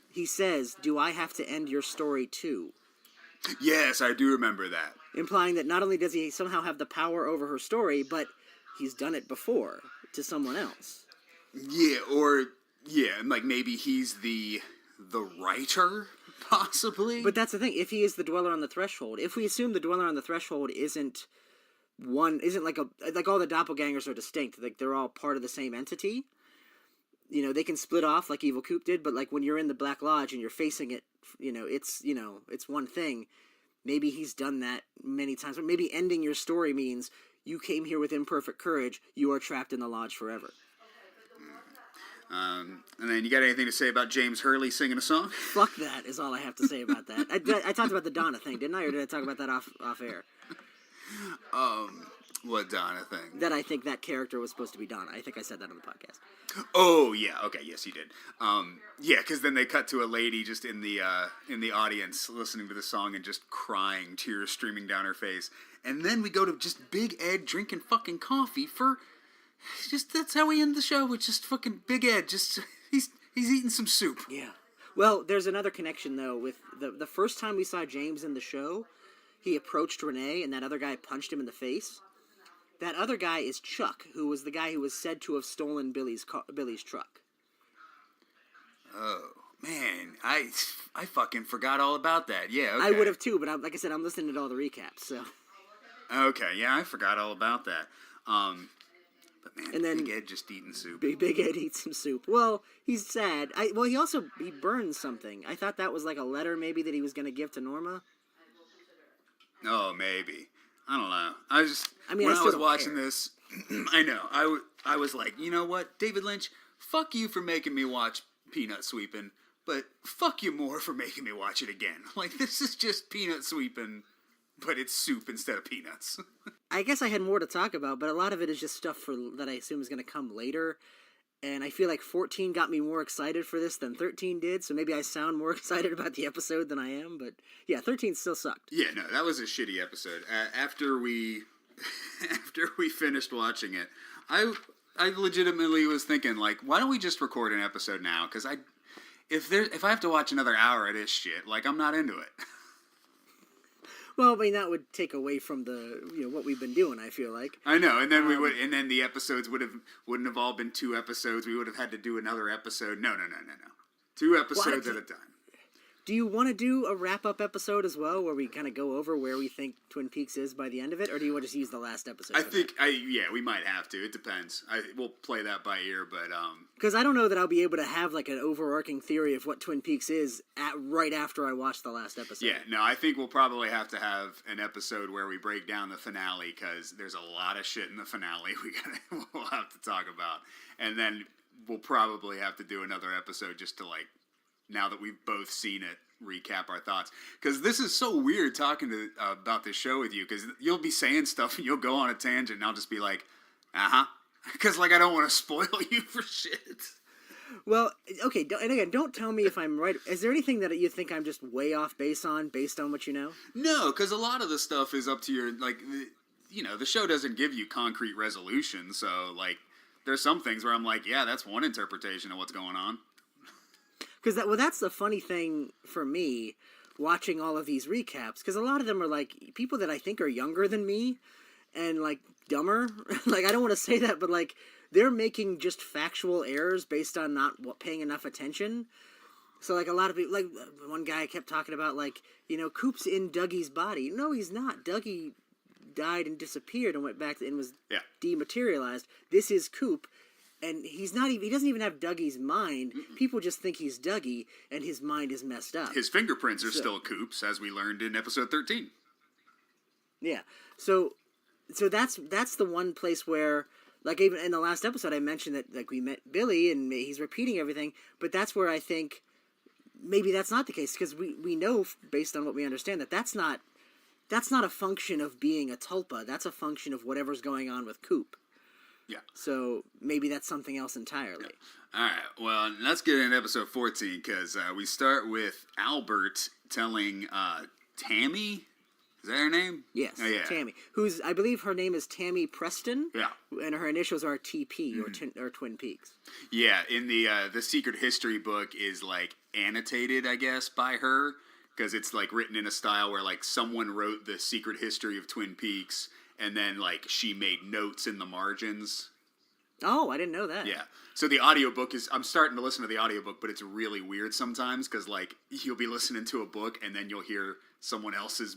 he says, "Do I have to end your story too?" Yes, I do remember that. Implying that not only does he somehow have the power over her story, but he's done it before to someone else. And like maybe he's the writer, possibly. But that's the thing. If he is the dweller on the threshold, if we assume the dweller on the threshold isn't like all the doppelgangers are distinct, like they're all part of the same entity. You know, they can split off like Evil Coop did, but like when you're in the Black Lodge and you're facing it, it's one thing. Maybe he's done that many times. But maybe ending your story means you came here with imperfect courage. You are trapped in the lodge forever. And then you got anything to say about James Hurley singing a song? Fuck that is all I have to say about that. I talked about the Donna thing, didn't I? Or did I talk about that off air? What Donna thing? That I think that character was supposed to be Donna. I think I said that on the podcast. Oh yeah, okay, yes you did. Because then they cut to a lady just in the audience listening to the song and just crying, tears streaming down her face, and then we go to just Big Ed drinking fucking coffee for just that's how we end the show with just fucking Big Ed. Just he's eating some soup. Yeah. Well, there's another connection though with the first time we saw James in the show, he approached Renee and that other guy punched him in the face. That other guy is Chuck, who was the guy who was said to have stolen Billy's truck. Oh, man. I fucking forgot all about that. Yeah, okay. I would have too, but like I said, I'm listening to all the recaps, so. Okay, yeah, I forgot all about that. But man, and then Big Ed just eating soup. Big Ed eats some soup. Well, he's sad. He burned something. I thought that was like a letter maybe that he was going to give to Norma. Oh, maybe. I don't know. When I still was don't watching care. this, I know. I was like, you know what, David Lynch, fuck you for making me watch Peanut Sweeping, but fuck you more for making me watch it again. Like, this is just Peanut Sweeping, but it's soup instead of peanuts. I guess I had more to talk about, but a lot of it is just stuff that I assume is going to come later. And I feel like 14 got me more excited for this than 13 did, so maybe I sound more excited about the episode than I am, but yeah, 13 still sucked. Yeah, no, that was a shitty episode. After we finished watching it, I legitimately was thinking, like, why don't we just record an episode now? Because if I have to watch another hour of this shit, like, I'm not into it. Well, I mean, that would take away from what we've been doing, I feel like. I know, and then and then the episodes wouldn't have all been 2 episodes. We would have had to do another episode. No. 2 episodes at a time. Do you want to do a wrap-up episode as well, where we kind of go over where we think Twin Peaks is by the end of it, or do you want to just use the last episode? I think, we might have to. It depends. We'll play that by ear, but because I don't know that I'll be able to have like an overarching theory of what Twin Peaks is right after I watch the last episode. Yeah, no, I think we'll probably have to have an episode where we break down the finale, because there's a lot of shit in the finale we'll have to talk about, and then we'll probably have to do another episode just to, like, now that we've both seen it, recap our thoughts. Because this is so weird talking about this show with you, because you'll be saying stuff and you'll go on a tangent and I'll just be like, because, like, I don't want to spoil you for shit. Well, okay, and again, don't tell me if I'm right. Is there anything that you think I'm just way off based on what you know? No, because a lot of the stuff is up to your, like, the show doesn't give you concrete resolution, so, like, there's some things where I'm like, yeah, that's one interpretation of what's going on. Because that's the funny thing for me, watching all of these recaps, because a lot of them are, like, people that I think are younger than me, and, like, dumber. Like, I don't want to say that, but, like, they're making just factual errors based on not paying enough attention. So, like, a lot of people, like, one guy kept talking about, like, Coop's in Dougie's body. No, he's not. Dougie died and disappeared and went back and was dematerialized. This is Coop. And he doesn't even have Dougie's mind. Mm-mm. People just think he's Dougie, and his mind is messed up. His fingerprints are still Coop's, as we learned in episode 13. Yeah. So that's the one place where, like, even in the last episode, I mentioned that, like, we met Billy, and he's repeating everything, but that's where I think maybe that's not the case, because we know, based on what we understand, that's not a function of being a tulpa. That's a function of whatever's going on with Coop. Yeah. So maybe that's something else entirely. Yeah. All right. Well, let's get into episode 14, because we start with Albert telling Tammy. Is that her name? Yes. Oh, yeah. Tammy, I believe her name is Tammy Preston. Yeah. And her initials are TP, or Twin Peaks. Yeah. In the Secret History book is, like, annotated, I guess, by her, because it's, like, written in a style where, like, someone wrote the Secret History of Twin Peaks, and then like she made notes in the margins. Oh, I didn't know that. Yeah. So the audiobook I'm starting to listen to the audiobook, but it's really weird sometimes because like you'll be listening to a book and then you'll hear someone else's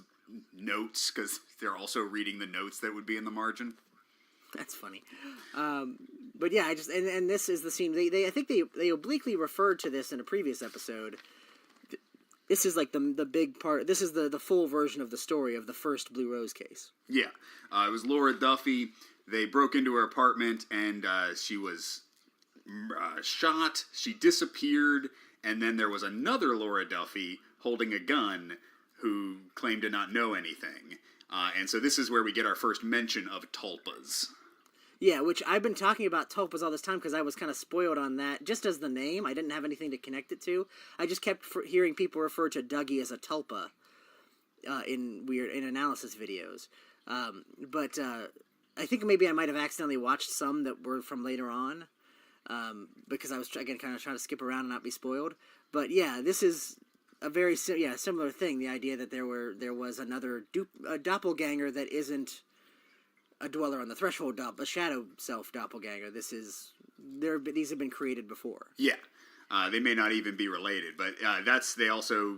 notes because they're also reading the notes that would be in the margin. That's funny. But yeah, I just and this is the scene. I think they obliquely referred to this in a previous episode. This is like the big part. This is the full version of the story of the first Blue Rose case. Yeah. It was Laura Duffy. They broke into her apartment and she was shot. She disappeared. And then there was another Laura Duffy holding a gun who claimed to not know anything. And so this is where we get our first mention of tulpas. Yeah, which I've been talking about tulpas all this time because I was kind of spoiled on that. Just as the name, I didn't have anything to connect it to. I just kept hearing people refer to Dougie as a tulpa in analysis videos. But I think maybe I might have accidentally watched some that were from later on because I was again kind of trying to skip around and not be spoiled. But yeah, this is a very similar thing. The idea that there was another doppelganger that isn't a dweller on the threshold, a shadow self doppelganger. These have been created before. Yeah, they may not even be related, but they also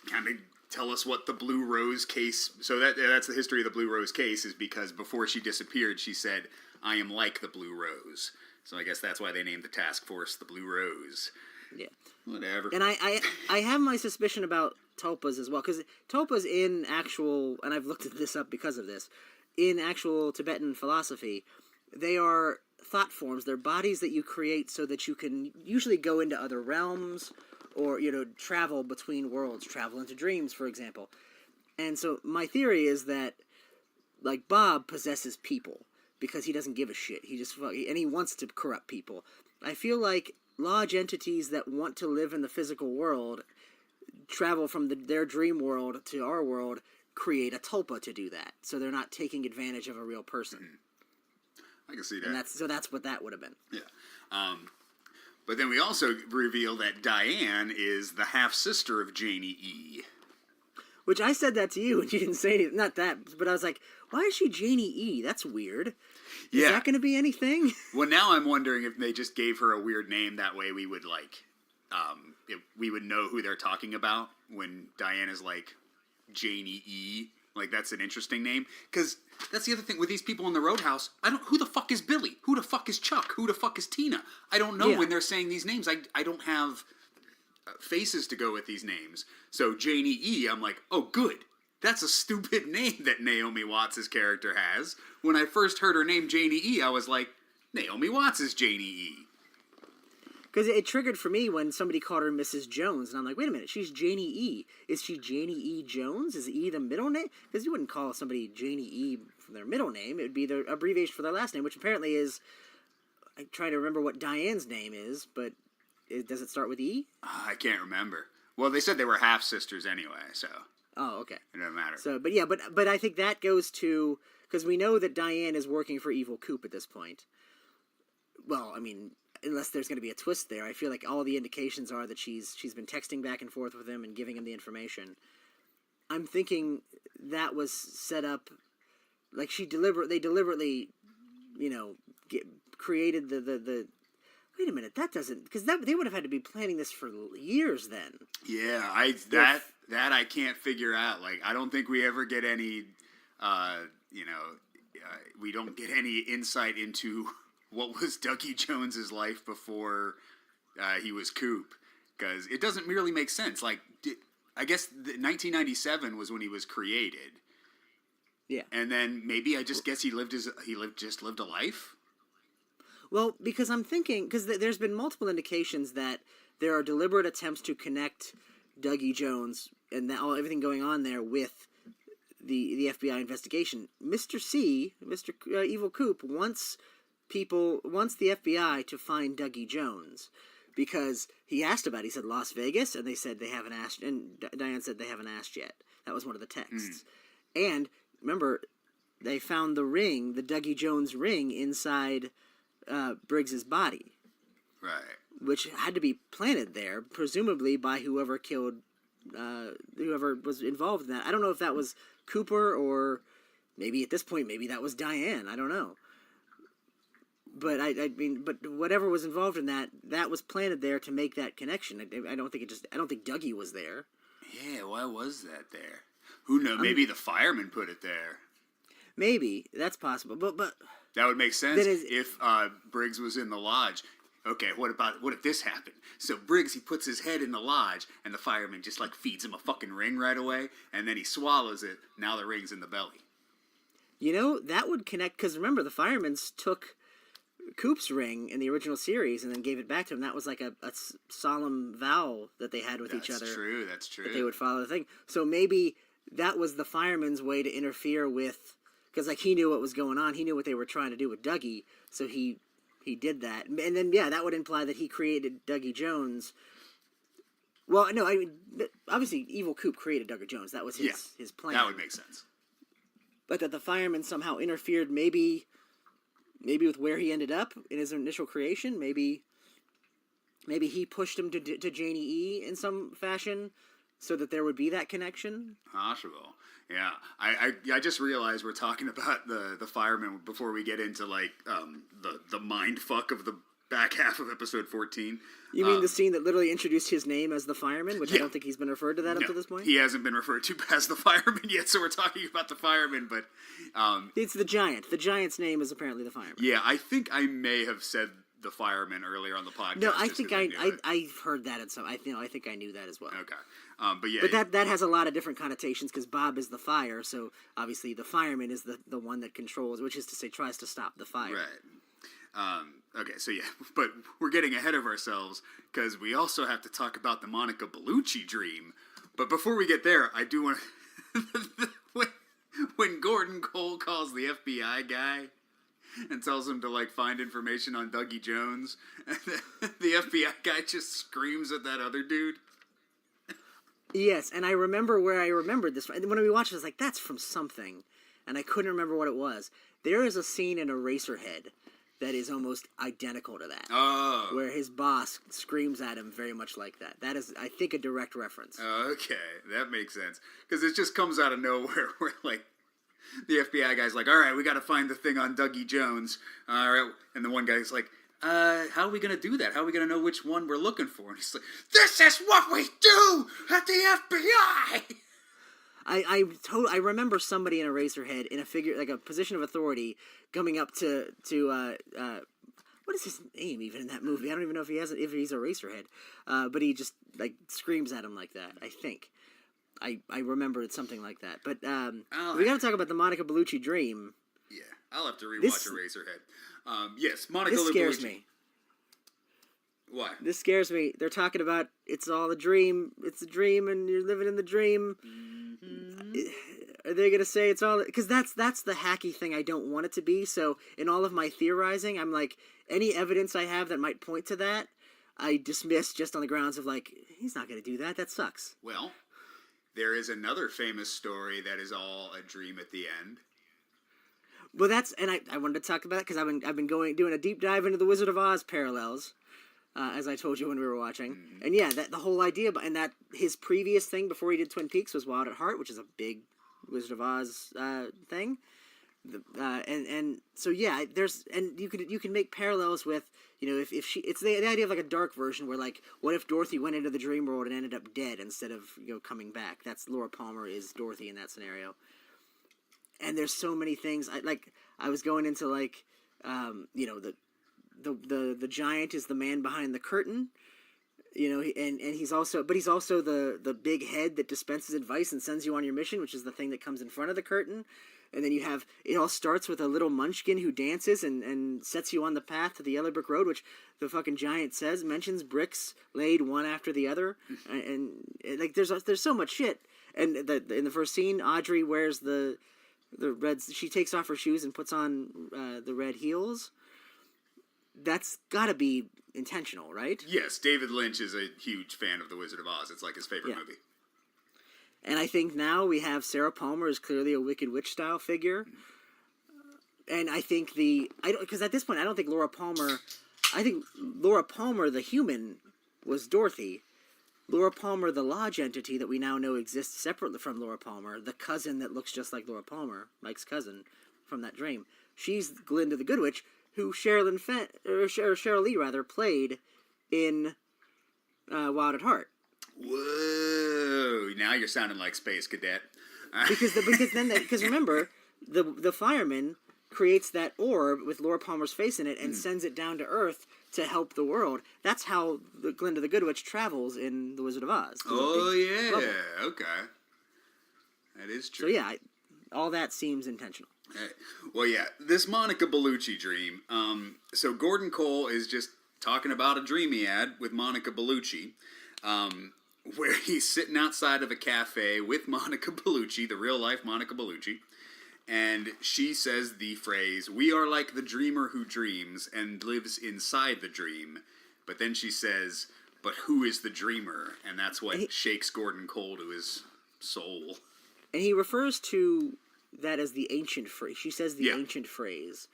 kind of tell us what the Blue Rose case. So that's the history of the Blue Rose case, is because before she disappeared, she said, "I am like the Blue Rose." So I guess that's why they named the task force the Blue Rose. Yeah, whatever. And I have my suspicion about tulpas as well, because tulpas in actual, and I've looked this up because of this. In actual Tibetan philosophy, they are thought forms. They're bodies that you create so that you can usually go into other realms or, travel between worlds, travel into dreams, for example. And so my theory is that, like, Bob possesses people because he doesn't give a shit. And he wants to corrupt people. I feel like large entities that want to live in the physical world travel from their dream world to our world, create a tulpa to do that, so they're not taking advantage of a real person. I can see that. And that's what that would have been. Yeah. But then we also reveal that Diane is the half-sister of Janey E. Which I said that to you, and you didn't say anything. Not that, but I was like, why is she Janey E? That's weird. Is that going to be anything? Well, now I'm wondering if they just gave her a weird name. That way we would, we would know who they're talking about when Diane is like, Janey E. Like, that's an interesting name. Because that's the other thing with these people in the Roadhouse. Who the fuck is Billy? Who the fuck is Chuck? Who the fuck is Tina? I don't know when they're saying these names. I don't have faces to go with these names. So Janey E, I'm like, oh, good. That's a stupid name that Naomi Watts' character has. When I first heard her name Janey E, I was like, Naomi Watts is Janey E. Because it triggered for me when somebody called her Mrs. Jones, and I'm like, wait a minute, she's Janey E. Is she Janey E. Jones? Is E the middle name? Because you wouldn't call somebody Janey E. from their middle name. It would be the abbreviation for their last name, which apparently is, I'm trying to remember what Diane's name is, but does it start with E? I can't remember. Well, they said they were half-sisters anyway, so. Oh, okay. It doesn't matter. So, but I think that goes to, because we know that Diane is working for Evil Coop at this point. Well, I mean, unless there's going to be a twist there. I feel like all the indications are that she's been texting back and forth with him and giving him the information. I'm thinking that was set up, like they deliberately, created the. Wait a minute, that doesn't, because they would have had to be planning this for years then. Yeah, that I can't figure out. Like, I don't think we ever get any, we don't get any insight into what was Dougie Jones's life before he was Coop, because it doesn't really make sense. Like, I guess 1997 was when he was created. Yeah, and then maybe I just guess he lived a life. Well, because I'm thinking, because there's been multiple indications that there are deliberate attempts to connect Dougie Jones and everything going on there with the FBI investigation. Mr. Evil Coop wants the FBI to find Dougie Jones, because he asked about it. He said Las Vegas, and they said they haven't asked, and Diane said they haven't asked yet. That was one of the texts. And remember, they found the ring, the Dougie Jones ring, inside Briggs's body, right? Which had to be planted there, presumably by whoever was involved in that. I don't know if that was Cooper or maybe at this point, maybe that was Diane. I don't know. But I mean, but whatever was involved in that was planted there to make that connection. I don't think Dougie was there. Yeah, why was that there? Who knows? Maybe the fireman put it there. Maybe that's possible, but that would make sense if Briggs was in the lodge. Okay, what if this happened? So Briggs, he puts his head in the lodge, and the fireman just like feeds him a fucking ring right away, and then he swallows it. Now the ring's in the belly. You know, that would connect, because remember, the firemen's took Coop's ring in the original series and then gave it back to him. That was like a solemn vow that they had with each other. That's true. That they would follow the thing. So maybe that was the fireman's way to interfere with, because like he knew what was going on. He knew what they were trying to do with Dougie, so he did that. And then, yeah, that would imply that he created Dougie Jones. Well, no, I mean, obviously Evil Coop created Dougie Jones. That was his plan. That would make sense. But that the fireman somehow interfered, maybe with where he ended up in his initial creation. Maybe he pushed him to Janey E in some fashion so that there would be that connection. Possible. Yeah. I just realized we're talking about the fireman before we get into like the mind fuck of the back half of episode 14. You mean the scene that literally introduced his name as the fireman, which I don't think he's been referred to that up to this point? He hasn't been referred to as the fireman yet, so we're talking about the fireman, but... it's the giant. The giant's name is apparently the fireman. Yeah, I think I may have said the fireman earlier on the podcast. No, I think I've heard that at some... I think I knew that as well. Okay. But yeah... But that has a lot of different connotations, because Bob is the fire, so obviously the fireman is the one that controls, which is to say tries to stop the fire. Right. Okay, so yeah, but we're getting ahead of ourselves because we also have to talk about the Monica Bellucci dream. But before we get there, I do want to... when Gordon Cole calls the FBI guy and tells him to, like, find information on Dougie Jones, and the FBI guy just screams at that other dude. Yes, and I remember where I remembered this. When we watched it, I was like, that's from something. And I couldn't remember what it was. There is a scene in Eraserhead that is almost identical to that. Oh. Where his boss screams at him very much like that. That is, I think, a direct reference. Okay, that makes sense. Because it just comes out of nowhere where, like, the FBI guy's like, all right, we got to find the thing on Dougie Jones. All right. And the one guy's like, how are we going to do that? How are we going to know which one we're looking for? And he's like, this is what we do at the FBI! I remember somebody in Eraserhead in a figure, like a position of authority, coming up to what is his name even in that movie? I don't even know if he's Eraserhead, but he just like screams at him like that. I think I remember it's something like that. But we got to talk about the Monica Bellucci dream. Yeah, I'll have to rewatch Eraserhead. Yes, Monica Bellucci. This scares me. Why? This scares me. They're talking about it's all a dream. It's a dream, and you're living in the dream. Are they gonna say it's all? Because that's the hacky thing I don't want it to be. So in all of my theorizing, I'm like, any evidence I have that might point to that, I dismiss just on the grounds of like, he's not gonna do that. That sucks. Well, there is another famous story that is all a dream at the end. Well, I wanted to talk about it because I've been doing a deep dive into the Wizard of Oz parallels. As I told you when we were watching. Mm-hmm. And yeah, the whole idea, and that his previous thing before he did Twin Peaks was Wild at Heart, which is a big Wizard of Oz thing. And so yeah, you can make parallels with, if she, it's the idea of like a dark version where like, what if Dorothy went into the dream world and ended up dead instead of, coming back? That's Laura Palmer is Dorothy in that scenario. And there's so many things, I was going into like, the giant is the man behind the curtain, and he's also the big head that dispenses advice and sends you on your mission, which is the thing that comes in front of the curtain. And then it all starts with a little munchkin who dances and sets you on the path to the yellow brick road, which the fucking giant mentions bricks laid one after the other. And like, there's so much shit. And in the first scene, Audrey wears the red, she takes off her shoes and puts on the red heels. That's got to be intentional, right? Yes, David Lynch is a huge fan of The Wizard of Oz. It's like his favorite movie. And I think now we have Sarah Palmer as clearly a Wicked Witch style figure. And I think because at this point I don't think Laura Palmer, the human was Dorothy. Laura Palmer, the lodge entity that we now know exists separately from Laura Palmer, the cousin that looks just like Laura Palmer, Mike's cousin from that dream, she's Glinda the Good Witch, who Cheryl Lee rather played in Wild at Heart. Whoa! Now you're sounding like Space Cadet. Because remember, the fireman creates that orb with Laura Palmer's face in it and sends it down to Earth to help the world. That's how Glinda the Good Witch travels in The Wizard of Oz. Oh yeah, bubble. Okay, that is true. So yeah, all that seems intentional. Hey. Well, yeah, this Monica Bellucci dream. So Gordon Cole is just talking about a dream he had with Monica Bellucci, where he's sitting outside of a cafe with Monica Bellucci, the real life Monica Bellucci, and she says the phrase, "We are like the dreamer who dreams and lives inside the dream." But then she says, "But who is the dreamer?" And that's what shakes Gordon Cole to his soul. And he refers to that as the ancient phrase. She says the ancient phrase,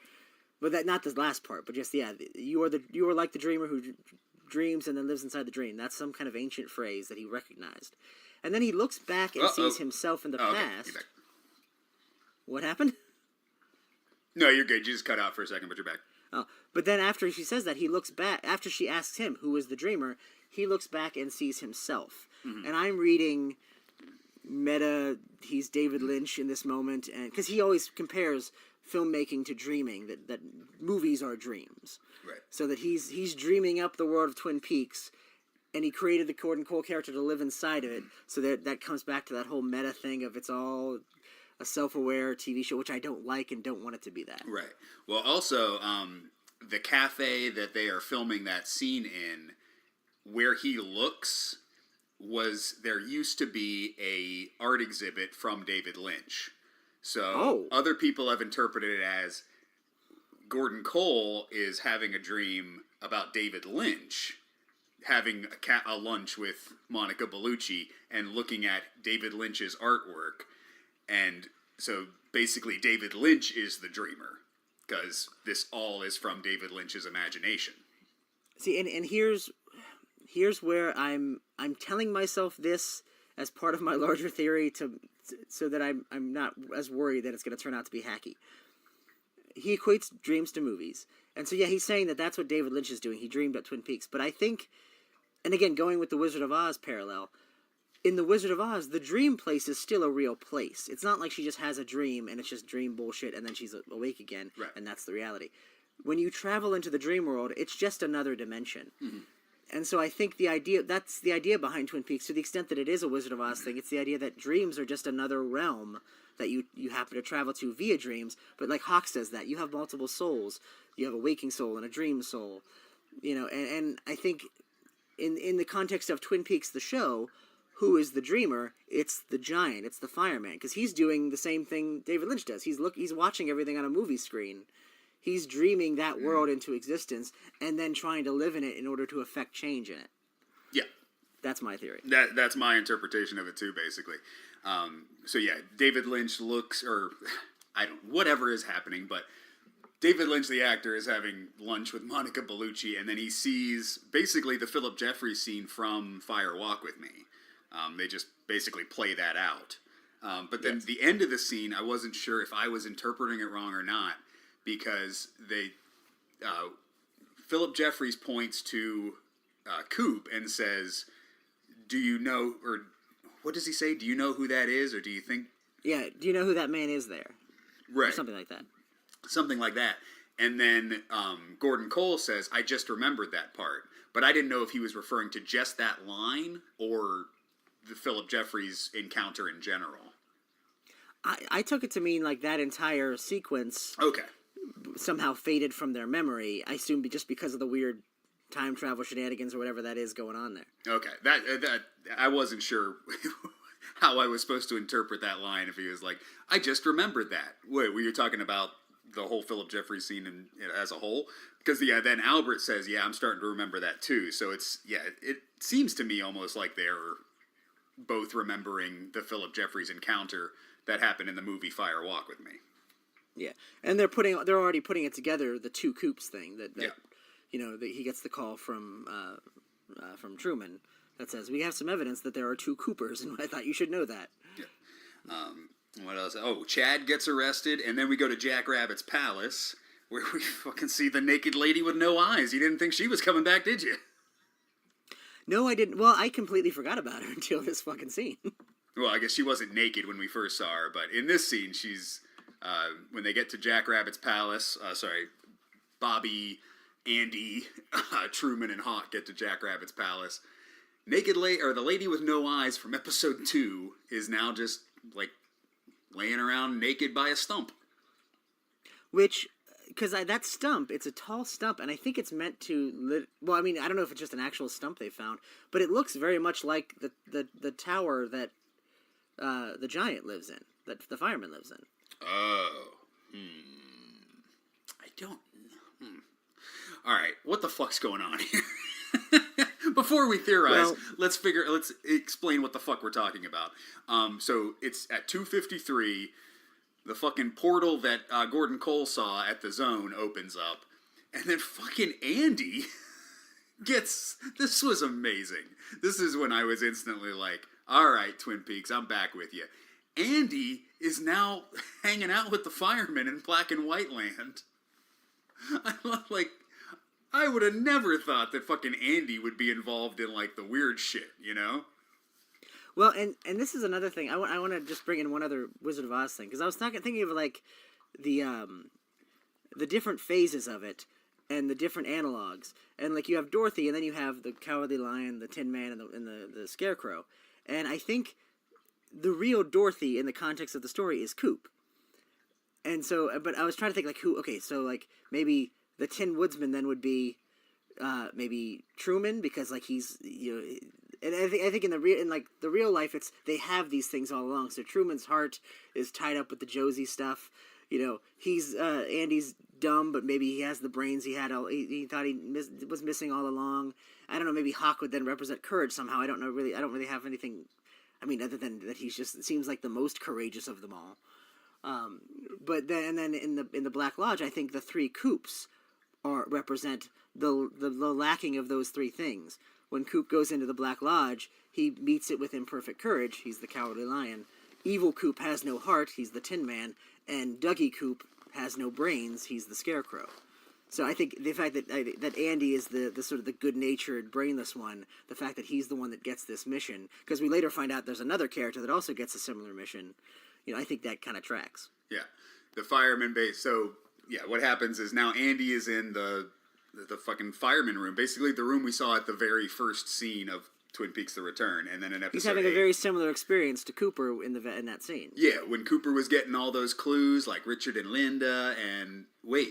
but that not the last part, but just you are like the dreamer who dreams and then lives inside the dream. That's some kind of ancient phrase that he recognized. And then he looks back and sees himself in the past. Okay. What happened? No, you're good. You just cut out for a second, but you're back. Oh, but then after she says that, he looks back. After she asks him who is the dreamer, he looks back and sees himself. Mm-hmm. And I'm reading meta. He's David Lynch in this moment, and because he always compares filmmaking to dreaming, that movies are dreams. Right. So that he's dreaming up the world of Twin Peaks, and he created the Gordon Cole character to live inside of it. So that comes back to that whole meta thing of it's all a self-aware TV show, which I don't like and don't want it to be that. Right. Well, also, the cafe that they are filming that scene in, where he looks, there used to be a art exhibit from David Lynch. So other people have interpreted it as Gordon Cole is having a dream about David Lynch having a lunch with Monica Bellucci and looking at David Lynch's artwork. And so basically David Lynch is the dreamer because this all is from David Lynch's imagination. See, and here's where I'm telling myself this as part of my larger theory so that I'm not as worried that it's going to turn out to be hacky. He equates dreams to movies. And so, yeah, he's saying that that's what David Lynch is doing. He dreamed at Twin Peaks. But I think, and again, going with the Wizard of Oz parallel, in the Wizard of Oz, the dream place is still a real place. It's not like she just has a dream and it's just dream bullshit and then she's awake again, right, and that's the reality. When you travel into the dream world, it's just another dimension. Mm-hmm. And so I think that's the idea behind Twin Peaks, to the extent that it is a Wizard of Oz thing. It's the idea that dreams are just another realm that you happen to travel to via dreams. But like Hawk says that, you have multiple souls. You have a waking soul and a dream soul. And I think in the context of Twin Peaks, the show, who is the dreamer? It's the giant. It's the fireman. Because he's doing the same thing David Lynch does. He's watching everything on a movie screen. He's dreaming that world into existence and then trying to live in it in order to affect change in it. Yeah. That's my theory. That's my interpretation of it too, basically. So yeah, David Lynch whatever is happening, but David Lynch, the actor, is having lunch with Monica Bellucci, and then he sees basically the Philip Jeffries scene from Fire Walk With Me. They just basically play that out. But then the end of the scene, I wasn't sure if I was interpreting it wrong or not, because Philip Jeffries points to Coop and says, "Do you know," or what does he say? "Do you know who that is, or do you think?" Yeah, do you know who that man is there? Right. Or something like that. Something like that. And then Gordon Cole says, "I just remembered that part." But I didn't know if he was referring to just that line or the Philip Jeffries encounter in general. I took it to mean like that entire sequence somehow faded from their memory. I assume just because of the weird time travel shenanigans or whatever that is going on there. Okay, that I wasn't sure how I was supposed to interpret that line. If he was like, "I just remembered that." Wait, were you talking about the whole Philip Jeffries scene as a whole? Because then Albert says, "Yeah, I'm starting to remember that too." So it seems to me almost like they're both remembering the Philip Jeffries encounter that happened in the movie Fire Walk With Me. Yeah, and they're already putting it together, the two Coops thing that he gets the call from Truman that says, we have some evidence that there are 2 Coopers, and I thought you should know that. Yeah. What else? Oh, Chad gets arrested, and then we go to Jack Rabbit's palace, where we fucking see the naked lady with no eyes. You didn't think she was coming back, did you? No, I didn't. Well, I completely forgot about her until this fucking scene. Well, I guess she wasn't naked when we first saw her, but in this scene, she's, when they get to Jack Rabbit's palace, Bobby, Andy, Truman, and Hawk get to Jack Rabbit's palace. The lady with no eyes from episode 2 is now just, like, laying around naked by a stump. Which, because that stump, it's a tall stump, and I think it's meant to, I don't know if it's just an actual stump they found, but it looks very much like the tower that the giant lives in, that the fireman lives in. Oh. I don't know. All right, what the fuck's going on here? Before we theorize, let's explain what the fuck we're talking about. So it's at 2:53. The fucking portal that Gordon Cole saw at the Zone opens up, and then fucking Andy this was amazing. This is when I was instantly like, all right, Twin Peaks, I'm back with you. Andy is now hanging out with the firemen in Black and White Land. I would have never thought that fucking Andy would be involved in, like, the weird shit, you know? Well, and this is another thing. I want to just bring in one other Wizard of Oz thing, because I was thinking of, like, the different phases of it, and the different analogs. And, like, you have Dorothy, and then you have the Cowardly Lion, the Tin Man, and the Scarecrow. And I think the real Dorothy, in the context of the story, is Coop. And so, but I was trying to think, like, so, like, maybe the Tin Woodsman then would be, maybe Truman, because, like, he's, you know, and I think in the real life, they have these things all along. So Truman's heart is tied up with the Josie stuff. You know, he's, Andy's dumb, but maybe he has the brains he thought was missing all along. I don't know, maybe Hawk would then represent courage somehow. I don't really have anything, other than that he's just, it seems like the most courageous of them all. But then in the Black Lodge, I think the 3 Coops represent the lacking of those 3 things. When Coop goes into the Black Lodge, he meets it with imperfect courage. He's the Cowardly Lion. Evil Coop has no heart. He's the Tin Man. And Dougie Coop has no brains. He's the Scarecrow. So I think the fact that Andy is the sort of the good-natured, brainless one, the fact that he's the one that gets this mission, because we later find out there's another character that also gets a similar mission. You know, I think that kind of tracks. Yeah, the fireman base. So yeah, what happens is now Andy is in the fucking fireman room, basically the room we saw at the very first scene of Twin Peaks: The Return, and then in episode he's having 8, a very similar experience to Cooper in that scene. Yeah, when Cooper was getting all those clues, like Richard and Linda, and what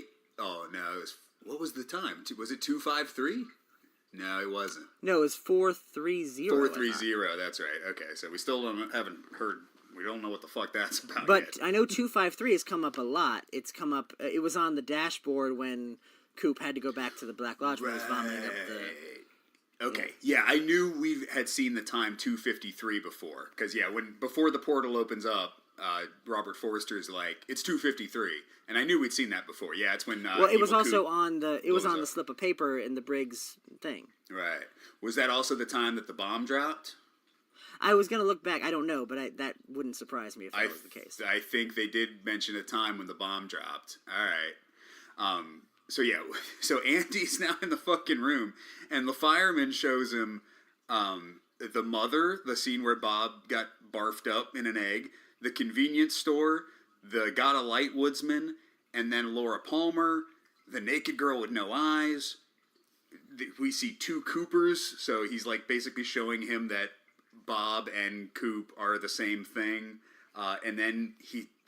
was the time? Was it 2:53? No, it wasn't. No, it was 4:30. 4:30. That's right. Okay, so we still haven't heard. We don't know what the fuck that's about. But yet. I know 2:53 has come up a lot. It's come up. It was on the dashboard when Coop had to go back to the Black Lodge when he was vomiting up the... Okay, yeah, I knew we had seen the time 2:53 before, because before the portal opens up, Robert Forster's like, it's 2:53, and I knew we'd seen that before. Yeah, it's when it was also Coop on the slip of paper in the Briggs thing. Right. Was that also the time that the bomb dropped? I was gonna look back. I don't know, but that wouldn't surprise me if that was the case. I think they did mention a time when the bomb dropped. All right. So Andy's now in the fucking room, and the fireman shows him the mother, the scene where Bob got barfed up in an egg, the convenience store, the Got a Light Woodsman, and then Laura Palmer, the naked girl with no eyes. We see 2 Coopers, so he's like basically showing him that Bob and Coop are the same thing, and then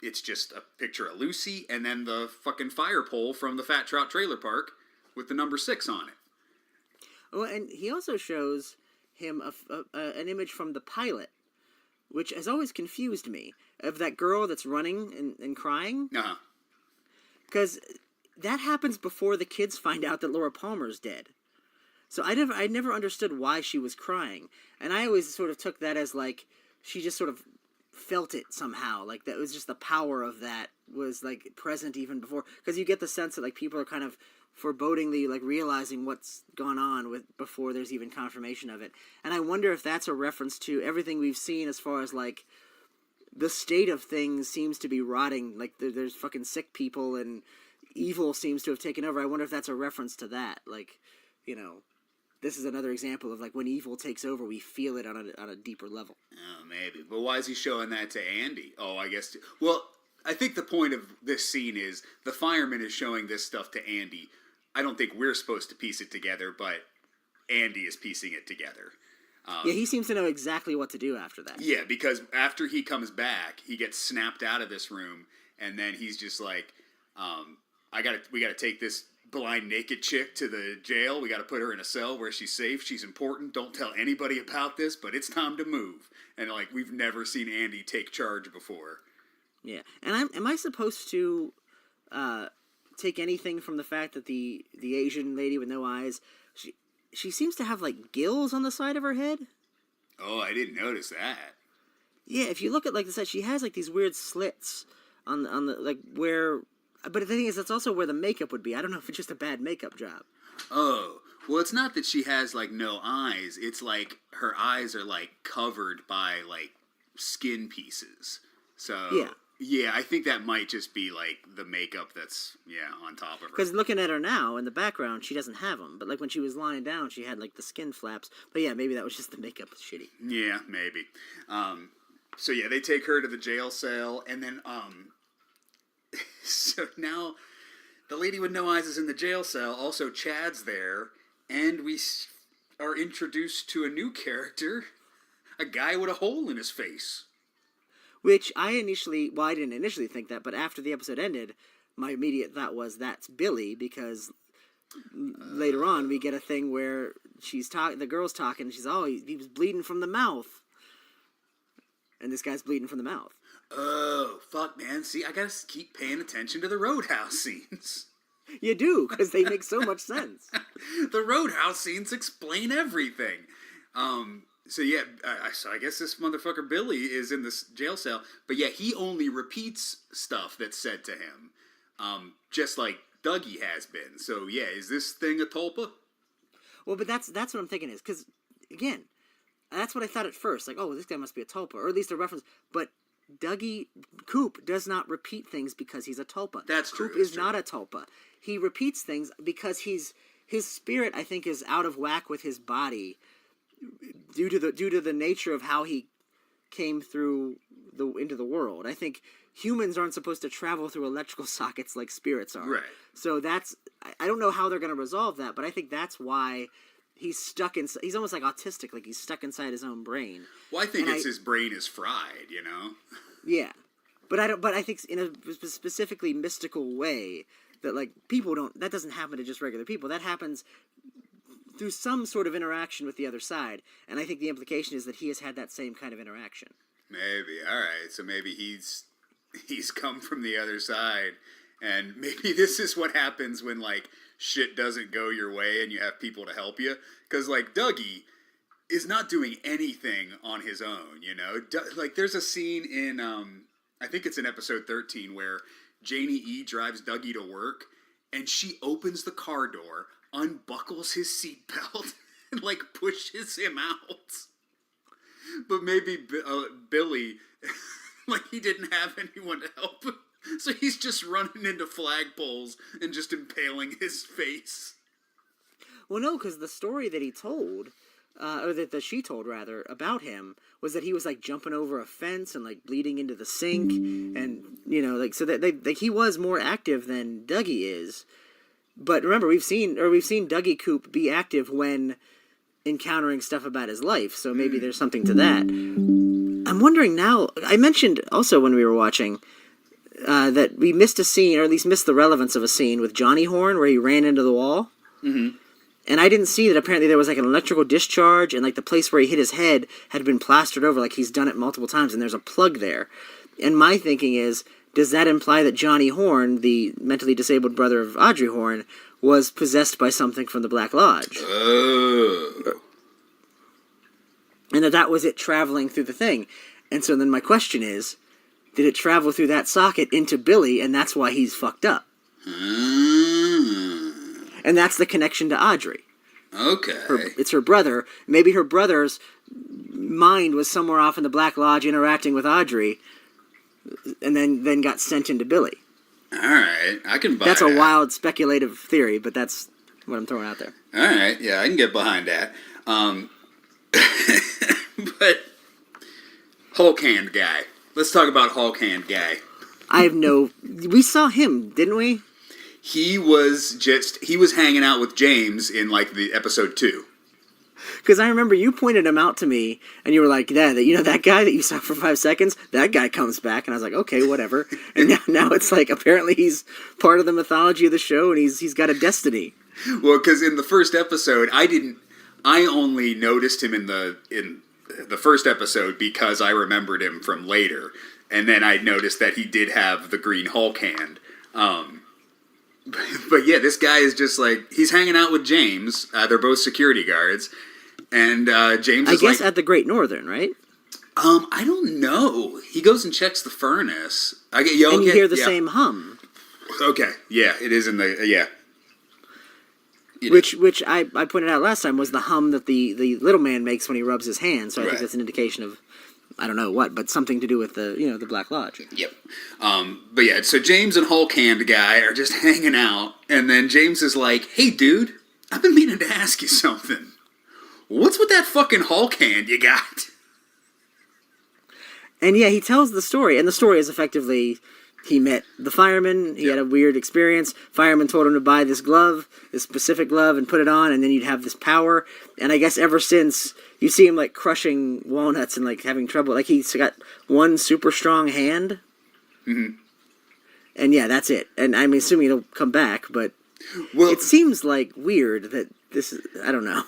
it's just a picture of Lucy, and then the fucking fire pole from the Fat Trout Trailer Park with the number 6 on it. Oh, and he also shows him an image from the pilot, which has always confused me, of that girl that's running and crying. Uh-huh. Because that happens before the kids find out that Laura Palmer's dead. So I never understood why she was crying. And I always sort of took that as, like, she just sort of felt it somehow. Like, that was just the power of that was like present even before, because you get the sense that like people are kind of forebodingly like realizing what's gone on with before there's even confirmation of it. And I wonder if that's a reference to everything we've seen as far as like the state of things seems to be rotting. Like there's fucking sick people and evil seems to have taken over. I wonder if that's a reference to that. Like, you know, this is another example of like when evil takes over, we feel it on a deeper level. Oh, maybe. But why is he showing that to Andy? Oh, I guess. Well, I think the point of this scene is the fireman is showing this stuff to Andy. I don't think we're supposed to piece it together, but Andy is piecing it together. Yeah, he seems to know exactly what to do after that. Yeah, because after he comes back, he gets snapped out of this room, and then he's just like, we gotta take this blind naked chick to the jail. We gotta put her in a cell where she's safe. She's important. Don't tell anybody about this, but it's time to move. And like, we've never seen Andy take charge before. Yeah, and am I supposed to take anything from the fact that the Asian lady with no eyes, she seems to have like gills on the side of her head? Oh, I didn't notice that. Yeah, if you look at like the side, she has like these weird slits on the like where. But the thing is, that's also where the makeup would be. I don't know if it's just a bad makeup job. Oh, well, it's not that she has like no eyes. It's like her eyes are like covered by like skin pieces. So yeah, I think that might just be like the makeup that's on top of her. Because looking at her now in the background, she doesn't have them. But like when she was lying down, she had like the skin flaps. But yeah, maybe that was just the makeup was shitty. Yeah, maybe. So yeah, they take her to the jail cell, and then so now the lady with no eyes is in the jail cell. Also, Chad's there, and we are introduced to a new character, a guy with a hole in his face. Which I didn't initially think that, but after the episode ended, my immediate thought was that's Billy, because later on we get a thing where the girl's talking, and she's, he was bleeding from the mouth. And this guy's bleeding from the mouth. Oh, fuck, man. See, I gotta keep paying attention to the Roadhouse scenes. You do, because they make so much sense. The Roadhouse scenes explain everything. So yeah, so I guess this motherfucker Billy is in this jail cell, but yeah, he only repeats stuff that's said to him, just like Dougie has been. So yeah, is this thing a tulpa? Well, but that's what I'm thinking is, because, again, that's what I thought at first, like, oh, this guy must be a tulpa, or at least a reference, but Coop does not repeat things because he's a tulpa. That's true. Coop is not a tulpa. He repeats things because his spirit, I think, is out of whack with his body, due to the nature of how he came into the world. I think humans aren't supposed to travel through electrical sockets like spirits are. Right. So I don't know how they're going to resolve that, but I think that's why he's stuck in. He's almost like autistic, like he's stuck inside his own brain. Well, I think his brain is fried, you know. Yeah, but I think in a specifically mystical way that like people don't. That doesn't happen to just regular people. That happens through some sort of interaction with the other side, and I think the implication is that he has had that same kind of interaction. Maybe. All right. So maybe he's come from the other side, and maybe this is what happens when like shit doesn't go your way and you have people to help you. Because like Dougie is not doing anything on his own, you know. Like there's a scene in I think it's in episode 13 where Janey E drives Dougie to work, and she opens the car door, unbuckles his seatbelt, and like pushes him out. But maybe Billy, like he didn't have anyone to help him, so he's just running into flagpoles and just impaling his face. Well, no, because the story that he told, or that she told rather, about him was that he was like jumping over a fence and like bleeding into the sink, and you know, like so that he was more active than Dougie is. But remember, we've seen Dougie Coop be active when encountering stuff about his life, so maybe there's something to that. I'm wondering now, I mentioned also when we were watching that we missed a scene, or at least missed the relevance of a scene with Johnny Horn where he ran into the wall. Mm-hmm. And I didn't see that apparently there was like an electrical discharge, and like the place where he hit his head had been plastered over, like he's done it multiple times, and there's a plug there. And my thinking is, does that imply that Johnny Horn, the mentally disabled brother of Audrey Horn, was possessed by something from the Black Lodge? Oh. And that was it traveling through the thing. And so then my question is, did it travel through that socket into Billy, and that's why he's fucked up. And that's the connection to Audrey. Okay. It's her brother. Maybe her brother's mind was somewhere off in the Black Lodge interacting with Audrey, and then got sent into Billy. All right, I can buy That's that. a wild speculative theory, but that's what I'm throwing out there. All right, yeah, I can get behind that. But Hulk Hand Guy. Let's talk about Hulk Hand Guy. We saw him, didn't we? He was hanging out with James in like the episode 2. Because I remember you pointed him out to me, and you were like, that guy that you saw for 5 seconds, that guy comes back. And I was like, okay, whatever. And now it's like, apparently he's part of the mythology of the show, and he's got a destiny. Well, because in the first episode, I only noticed him in the first episode because I remembered him from later. And then I noticed that he did have the green Hulk hand. But yeah, this guy is just like, he's hanging out with James. They're both security guards. And James is like, at the Great Northern, right? I don't know. He goes and checks the furnace. And you hear the same hum. Okay, yeah, it is in the, yeah. Which I pointed out last time was the hum that the little man makes when he rubs his hands. So I think that's an indication of, I don't know what, but something to do with the Black Lodge. Yep. But yeah, so James and Hulk Hand Guy are just hanging out, and then James is like, "Hey, dude, I've been meaning to ask you something. What's with that fucking Hulk hand you got?" And yeah, he tells the story, and the story is effectively he met the fireman. He had a weird experience. Fireman told him to buy this glove, this specific glove, and put it on, and then you'd have this power. And I guess ever since, you see him like crushing walnuts and like having trouble. Like he's got one super strong hand. Mm-hmm. And yeah, that's it. And I'm assuming it'll come back, but it seems like weird that this is, I don't know.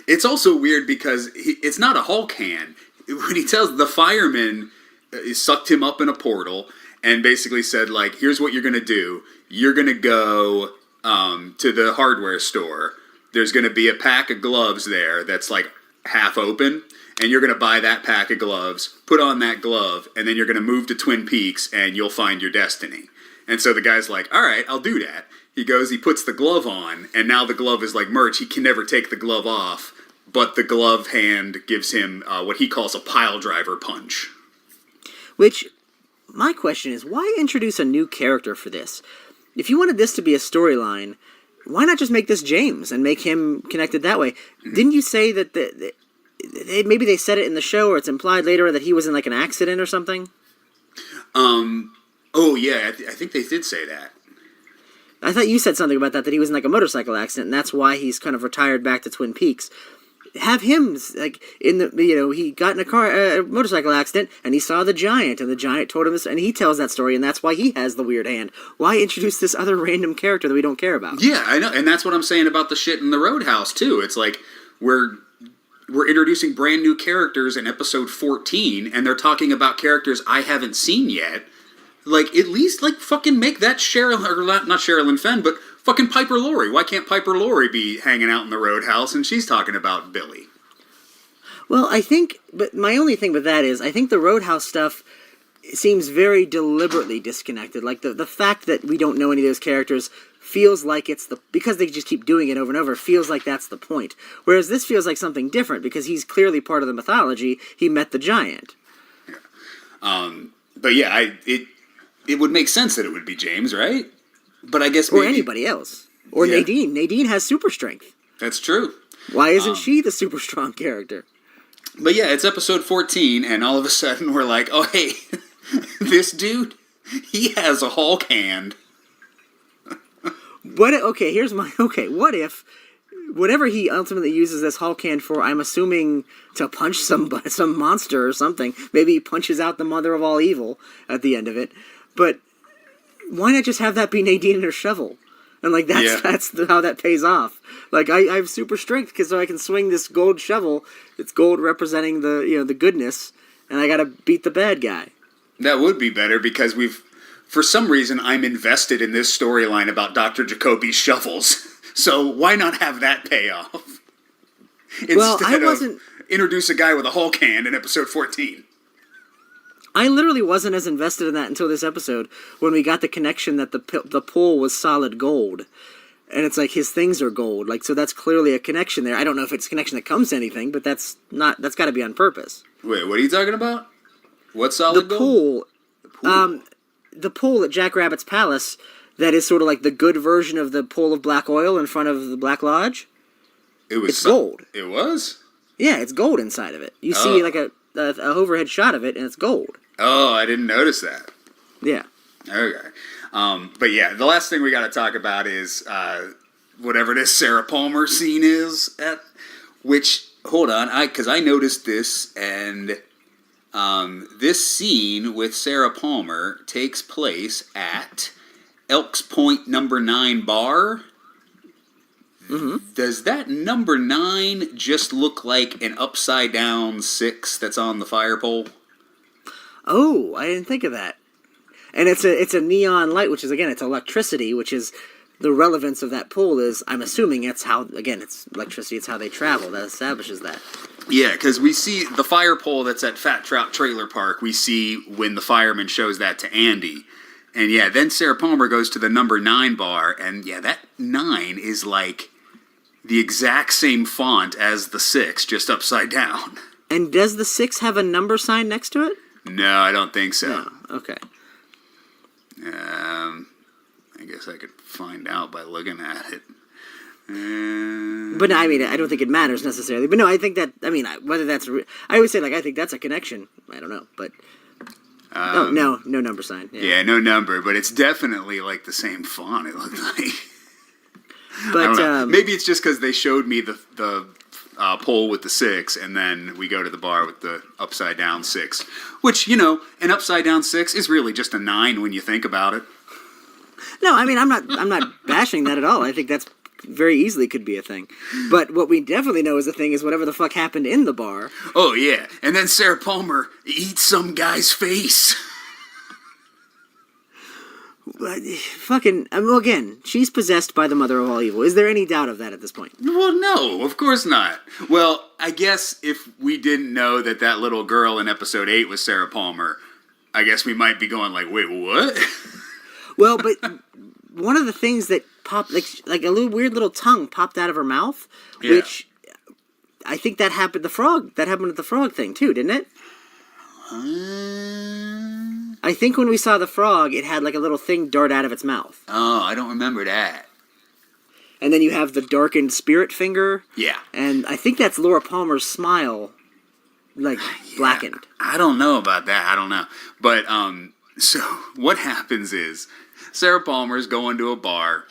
It's also weird because it's not a Hulk hand. When he tells the fireman, he sucked him up in a portal and basically said, like, here's what you're going to do. You're going to go to the hardware store. There's going to be a pack of gloves there that's like half open, and you're going to buy that pack of gloves, put on that glove, and then you're going to move to Twin Peaks and you'll find your destiny. And so the guy's like, all right, I'll do that. He goes, he puts the glove on, and now the glove is like merch. He can never take the glove off, but the glove hand gives him what he calls a pile driver punch. Which, my question is, why introduce a new character for this? If you wanted this to be a storyline, why not just make this James and make him connected that way? Didn't you say that maybe they said it in the show, or it's implied later that he was in like an accident or something? Oh yeah, I think they did say that. I thought you said something about that he was in like a motorcycle accident, and that's why he's kind of retired back to Twin Peaks. Have him, like, in the, he got in a motorcycle accident, and he saw the Giant, and the Giant told him this, and he tells that story, and that's why he has the weird hand. Why introduce this other random character that we don't care about? Yeah, I know, and that's what I'm saying about the shit in the Roadhouse, too. It's like, we're introducing brand new characters in episode 14, and they're talking about characters I haven't seen yet. Like, at least, like, fucking make that not Sherilyn Fenn, but fucking Piper Laurie. Why can't Piper Laurie be hanging out in the Roadhouse and she's talking about Billy? Well, but my only thing with that is, I think the Roadhouse stuff seems very deliberately disconnected. Like, the fact that we don't know any of those characters feels like because they just keep doing it over and over, feels like that's the point. Whereas this feels like something different, because he's clearly part of the mythology. He met the Giant. Yeah. But yeah, it would make sense that it would be James, right? But I guess maybe... Or anybody else. Or Nadine. Nadine has super strength. That's true. Why isn't she the super strong character? But yeah, it's episode 14, and all of a sudden we're like, oh, hey, this dude, he has a Hulk hand. What if, whatever he ultimately uses this Hulk hand for, I'm assuming to punch some monster or something. Maybe he punches out the mother of all evil at the end of it. But why not just have that be Nadine and her shovel? And like that's how that pays off. Like I have super strength because I can swing this gold shovel. It's gold representing the goodness, and I gotta beat the bad guy. That would be better because for some reason I'm invested in this storyline about Dr. Jacoby's shovels. So why not have that pay off? Instead of introduce a guy with a Hulk hand in episode 14. I literally wasn't as invested in that until this episode when we got the connection that the pool was solid gold. And it's like his things are gold. Like, so that's clearly a connection there. I don't know if it's a connection that comes to anything, but that's got to be on purpose. Wait, what are you talking about? What solid gold? Pool. The pool at Jack Rabbit's palace that is sort of like the good version of the pool of black oil in front of the Black Lodge. It's gold. It was? Yeah, it's gold inside of it. You see like a overhead shot of it, and it's gold. Oh, I didn't notice that. Yeah. Okay. But yeah, the last thing we got to talk about is whatever this Sarah Palmer scene is at, which, hold on, because I noticed this, and this scene with Sarah Palmer takes place at Elks Point number 9 bar. Mm-hmm. Does that number 9 just look like an upside down 6 that's on the fire pole? Oh, I didn't think of that. And it's a neon light, which is, again, it's electricity, which is the relevance of that pole is, I'm assuming it's how, again, it's electricity, it's how they travel. That establishes that. Yeah, because we see the fire pole that's at Fat Trout Trailer Park, we see when the fireman shows that to Andy. And yeah, then Sarah Palmer goes to the number 9 bar, and yeah, that 9 is like the exact same font as the 6, just upside down. And does the 6 have a number sign next to it? No, I don't think so. No, okay. I guess I could find out by looking at it. But no, I mean, I don't think it matters necessarily. But no, I think that, I mean, whether that's, I always say, like, I think that's a connection. I don't know, but, no number sign. Yeah, no number, but it's definitely, like, the same font, it looked like. But, maybe it's just because they showed me the pole with the 6, and then we go to the bar with the upside down 6. Which, you know, an upside down 6 is really just a 9 when you think about it. No, I mean, I'm not bashing that at all. I think that's very easily could be a thing. But what we definitely know is the thing is whatever the fuck happened in the bar. Oh, yeah. And then Sarah Palmer eats some guy's face. Fucking, well, again, she's possessed by the mother of all evil. Is there any doubt of that at this point? Well, no, of course not. Well, I guess if we didn't know that little girl in episode 8 was Sarah Palmer, I guess we might be going like, wait, what? Well, but one of the things that popped, like a little weird little tongue popped out of her mouth, which I think that happened with the frog thing too, didn't it? I think when we saw the frog, it had like a little thing dart out of its mouth. Oh, I don't remember that. And then you have the darkened spirit finger. Yeah. And I think that's Laura Palmer's smile, like, blackened. I don't know about that. I don't know. But, so what happens is Sarah Palmer's going to a bar.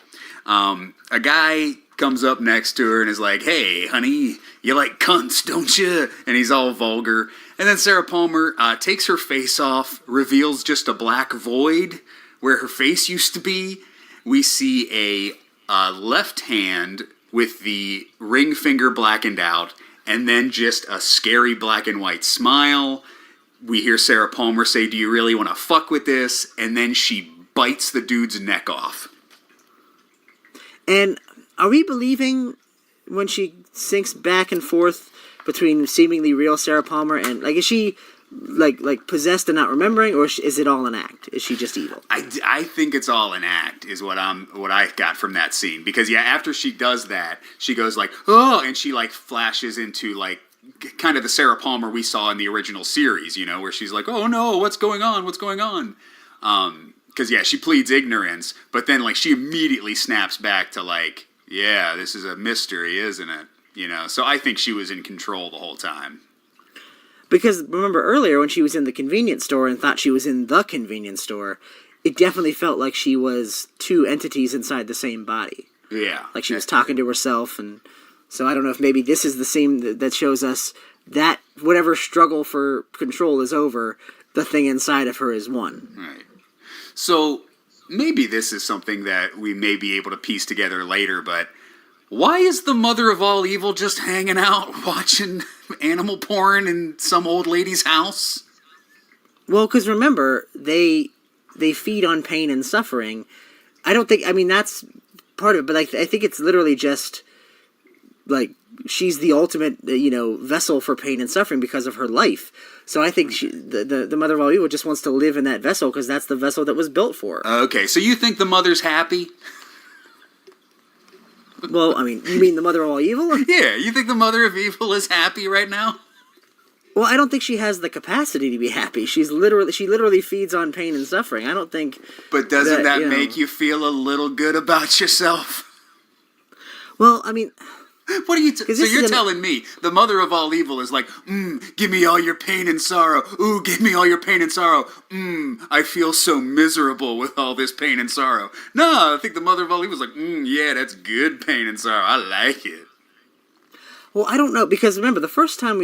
A guy comes up next to her and is like, hey, honey, you like cunts, don't you? And he's all vulgar. And then Sarah Palmer takes her face off, reveals just a black void where her face used to be. We see a left hand with the ring finger blackened out, and then just a scary black and white smile. We hear Sarah Palmer say, do you really want to fuck with this? And then she bites the dude's neck off. And are we believing when she sinks back and forth between seemingly real Sarah Palmer and, like, is she like possessed and not remembering, or is it all an act? Is she just evil? I think it's all an act is what I got from that scene, because yeah, after she does that, she goes like, oh, and she like flashes into like kind of the Sarah Palmer we saw in the original series, you know, where she's like, oh no, what's going on? Because yeah, she pleads ignorance, but then like she immediately snaps back to like, yeah, this is a mystery, isn't it? You know, so I think she was in control the whole time. Because remember earlier when she was in the convenience store and thought she was in the convenience store, it definitely felt like she was two entities inside the same body. Yeah. Like she was talking to herself, and so I don't know if maybe this is the same that shows us that whatever struggle for control is over, the thing inside of her is one. Right. So maybe this is something that we may be able to piece together later, but why is the mother of all evil just hanging out watching animal porn in some old lady's house? Well, because remember, they feed on pain and suffering. I mean, that's part of it, but I think it's literally just like she's the ultimate vessel for pain and suffering because of her life. So I think the mother of all evil just wants to live in that vessel because that's the vessel that was built for her. Okay, so you think the mother's happy? Well, I mean, you mean the mother of all evil? Yeah, you think the mother of evil is happy right now? Well, I don't think she has the capacity to be happy. She literally feeds on pain and suffering. I don't think. But doesn't that make you feel a little good about yourself? Well, I mean. What are you? So you're telling me the mother of all evil is like, give me all your pain and sorrow. Ooh, give me all your pain and sorrow. I feel so miserable with all this pain and sorrow. No, I think the mother of all evil is like, yeah, that's good pain and sorrow. I like it. Well, I don't know, because remember, the first time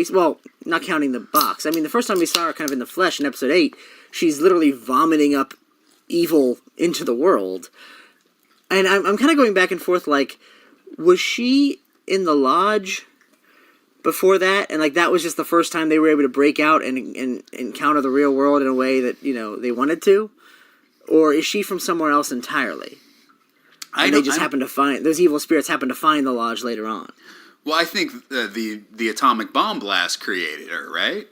not counting the box, I mean, the first time we saw her kind of in the flesh in episode 8, she's literally vomiting up evil into the world. And I'm kind of going back and forth, like, was she in the lodge before that? And, like, that was just the first time they were able to break out and encounter the real world in a way that, they wanted to? Or is she from somewhere else entirely? And those evil spirits happened to find the lodge later on. Well, I think the atomic bomb blast created her, right?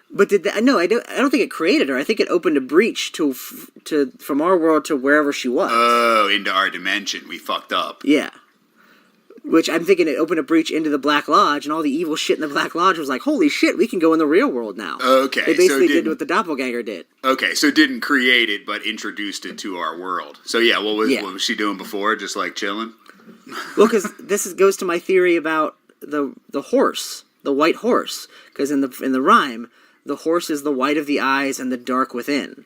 But no, I don't think it created her. I think it opened a breach to from our world to wherever she was. Oh, into our dimension. We fucked up. Yeah. Which I'm thinking it opened a breach into the Black Lodge, and all the evil shit in the Black Lodge was like, holy shit, we can go in the real world now. Okay. They basically did what the doppelganger did. Okay, so didn't create it, but introduced it to our world. So yeah, what was she doing before? Just like chilling? Well, because goes to my theory about the horse, the white horse. Because in the rhyme, the horse is the white of the eyes and the dark within.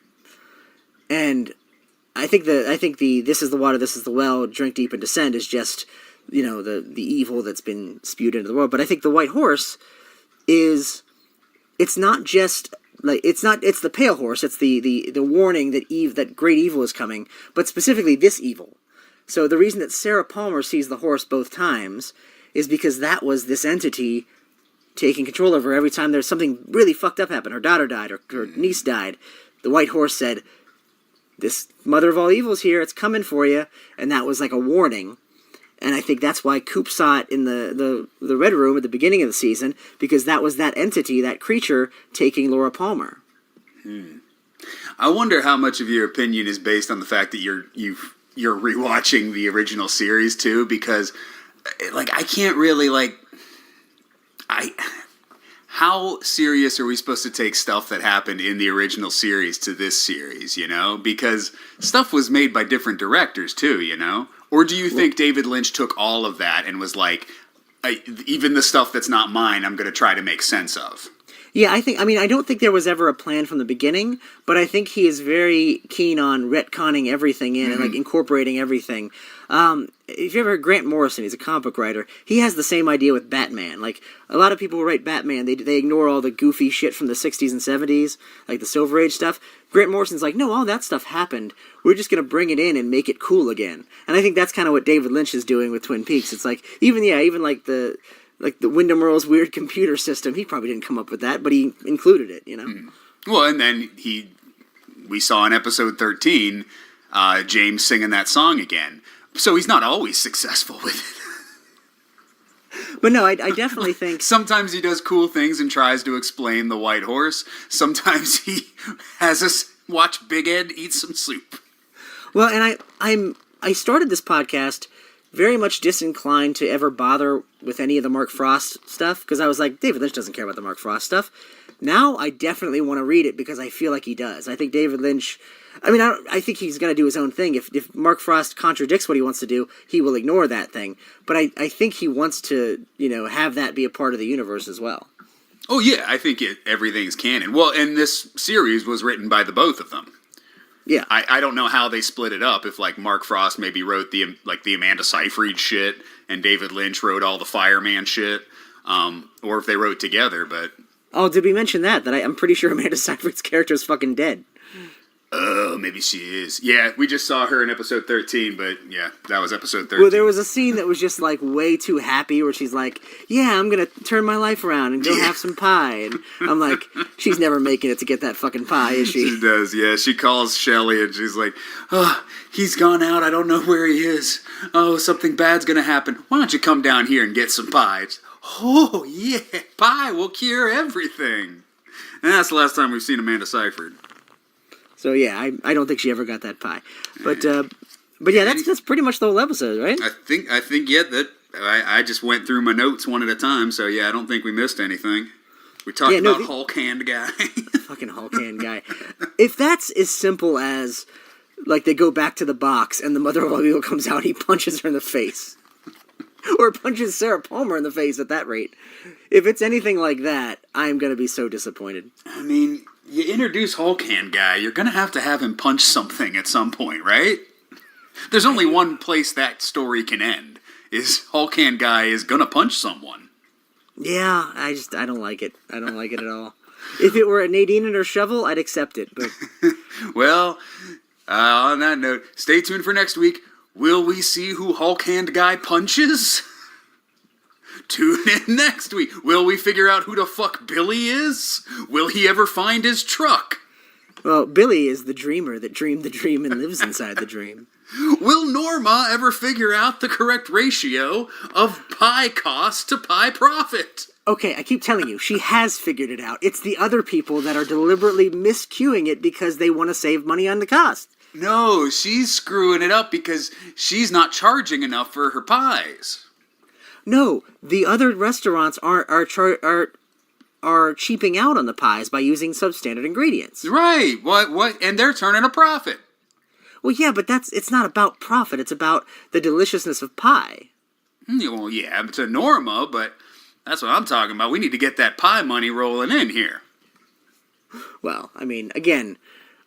And I think the this is the water, this is the well, drink deep and descend is just the evil that's been spewed into the world. But I think the white horse it's not just like it's the pale horse. It's the warning that great evil is coming, but specifically this evil. So the reason that Sarah Palmer sees the horse both times is because that was this entity taking control of her every time there's something really fucked up happened. Her daughter died, or her niece died. The white horse said, "This mother of all evil is here. It's coming for you," and that was like a warning. And I think that's why Coop saw it in the Red Room at the beginning of the season, because that was that entity, that creature, taking Laura Palmer. I wonder how much of your opinion is based on the fact that you're rewatching the original series too, because like I can't really how serious are we supposed to take stuff that happened in the original series to this series, because stuff was made by different directors too, or do you think David Lynch took all of that and was like, even the stuff that's not mine, I'm going to try to make sense of? Yeah, I don't think there was ever a plan from the beginning, but I think he is very keen on retconning everything in and incorporating everything. If you ever heard Grant Morrison, he's a comic book writer, he has the same idea with Batman. Like, a lot of people who write Batman, they ignore all the goofy shit from the 60s and 70s, like the Silver Age stuff. Grant Morrison's like, no, all that stuff happened. We're just going to bring it in and make it cool again. And I think that's kind of what David Lynch is doing with Twin Peaks. It's like, even like the Wyndham Earle's weird computer system, he probably didn't come up with that, but he included it, Well, and then we saw in episode 13, James singing that song again. So he's not always successful with it. But no, I definitely think... Sometimes he does cool things and tries to explain the white horse. Sometimes he has us watch Big Ed eat some soup. Well, and I started this podcast very much disinclined to ever bother with any of the Mark Frost stuff, because I was like, David Lynch doesn't care about the Mark Frost stuff. Now I definitely want to read it because I feel like he does. I think David Lynch... I think he's going to do his own thing. If Mark Frost contradicts what he wants to do, he will ignore that thing. But I think he wants to, have that be a part of the universe as well. Oh, yeah. I think everything's canon. Well, and this series was written by the both of them. Yeah. I don't know how they split it up. If, Mark Frost maybe wrote the Amanda Seyfried shit and David Lynch wrote all the Fireman shit, or if they wrote together, but... Oh, did we mention that? I'm pretty sure Amanda Seyfried's character is fucking dead. Oh, maybe she is. Yeah, we just saw her in episode 13, but yeah, that was episode 13. Well, there was a scene that was just like way too happy where she's like, yeah, I'm going to turn my life around and go have some pie. And I'm like, she's never making it to get that fucking pie, is she? She does, yeah. She calls Shelly and she's like, oh, he's gone out. I don't know where he is. Oh, something bad's going to happen. Why don't you come down here and get some pie? Oh, yeah, pie will cure everything. And that's the last time we've seen Amanda Seyfried. So yeah, I don't think she ever got that pie. But yeah, that's pretty much the whole episode, right? I think yeah, that I just went through my notes one at a time, so yeah, I don't think we missed anything. We talked about Hulk Hand Guy. Fucking Hulk Hand Guy. If that's as simple as like they go back to the box and the mother of all evil comes out, he punches her in the face. Or punches Sarah Palmer in the face at that rate. If it's anything like that, I'm gonna be so disappointed. I mean, you introduce Hulk Hand Guy, you're going to have him punch something at some point, right? There's only one place that story can end, is Hulk Hand Guy is going to punch someone. Yeah, I don't like it. I don't like it at all. If it were a Nadine and her shovel, I'd accept it, but... Well, on that note, stay tuned for next week. Will we see who Hulk Hand Guy punches? Tune in next week. Will we figure out who the fuck Billy is? Will he ever find his truck? Well, Billy is the dreamer that dreamed the dream and lives inside the dream. Will Norma ever figure out the correct ratio of pie cost to pie profit? Okay, I keep telling you, she has figured it out. It's the other people that are deliberately miscuing it because they want to save money on the cost. No, she's screwing it up because she's not charging enough for her pies. No, the other restaurants are cheaping out on the pies by using substandard ingredients. Right. What? And they're turning a profit. Well, yeah, but it's not about profit. It's about the deliciousness of pie. Well, yeah, to Norma, but that's what I'm talking about. We need to get that pie money rolling in here. Well, I mean, again,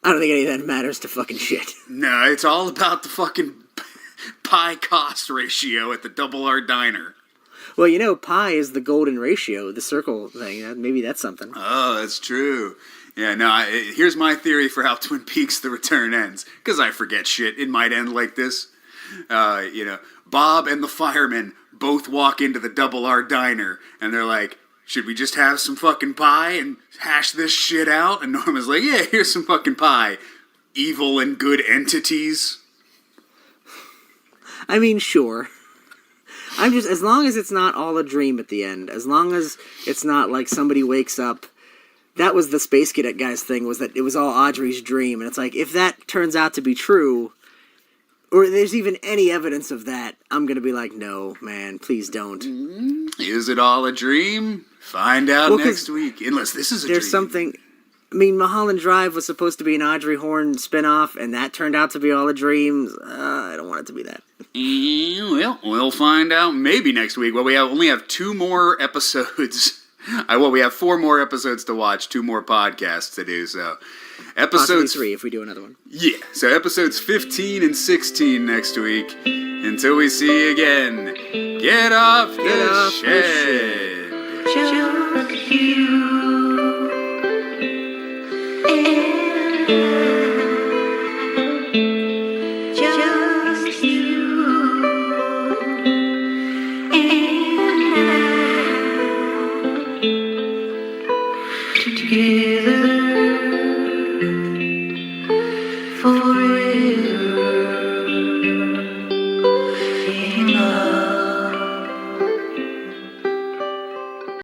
I don't think any of that matters to fucking shit. No, it's all about the fucking pie cost ratio at the Double R Diner. Well, you know, pi is the golden ratio, the circle thing. Maybe that's something. Oh, that's true. Yeah, no, here's my theory for how Twin Peaks The Return ends. Because I forget shit. It might end like this. Bob and the fireman both walk into the Double R Diner, and they're like, should we just have some fucking pie and hash this shit out? And Norma's like, yeah, here's some fucking pie. Evil and good entities. I mean, sure. I'm just, as long as it's not all a dream at the end, as long as it's not like somebody wakes up, that was the Space Cadet guy's thing, was that it was all Audrey's dream, and it's like, if that turns out to be true, or there's even any evidence of that, I'm gonna be like, no, man, please don't. Is it all a dream? Find out next week, unless this is a dream. There's something, I mean, Mulholland Drive was supposed to be an Audrey Horne spinoff, and that turned out to be all a dream. I don't want it to be that. Well, we'll find out maybe next week. Well, we only have 2 more episodes. We have 4 more episodes to watch, 2 more podcasts to do. So, possibly 3 if we do another one. Yeah. So episodes 15 and 16 next week. Until we see you again, get off the shed. Just you.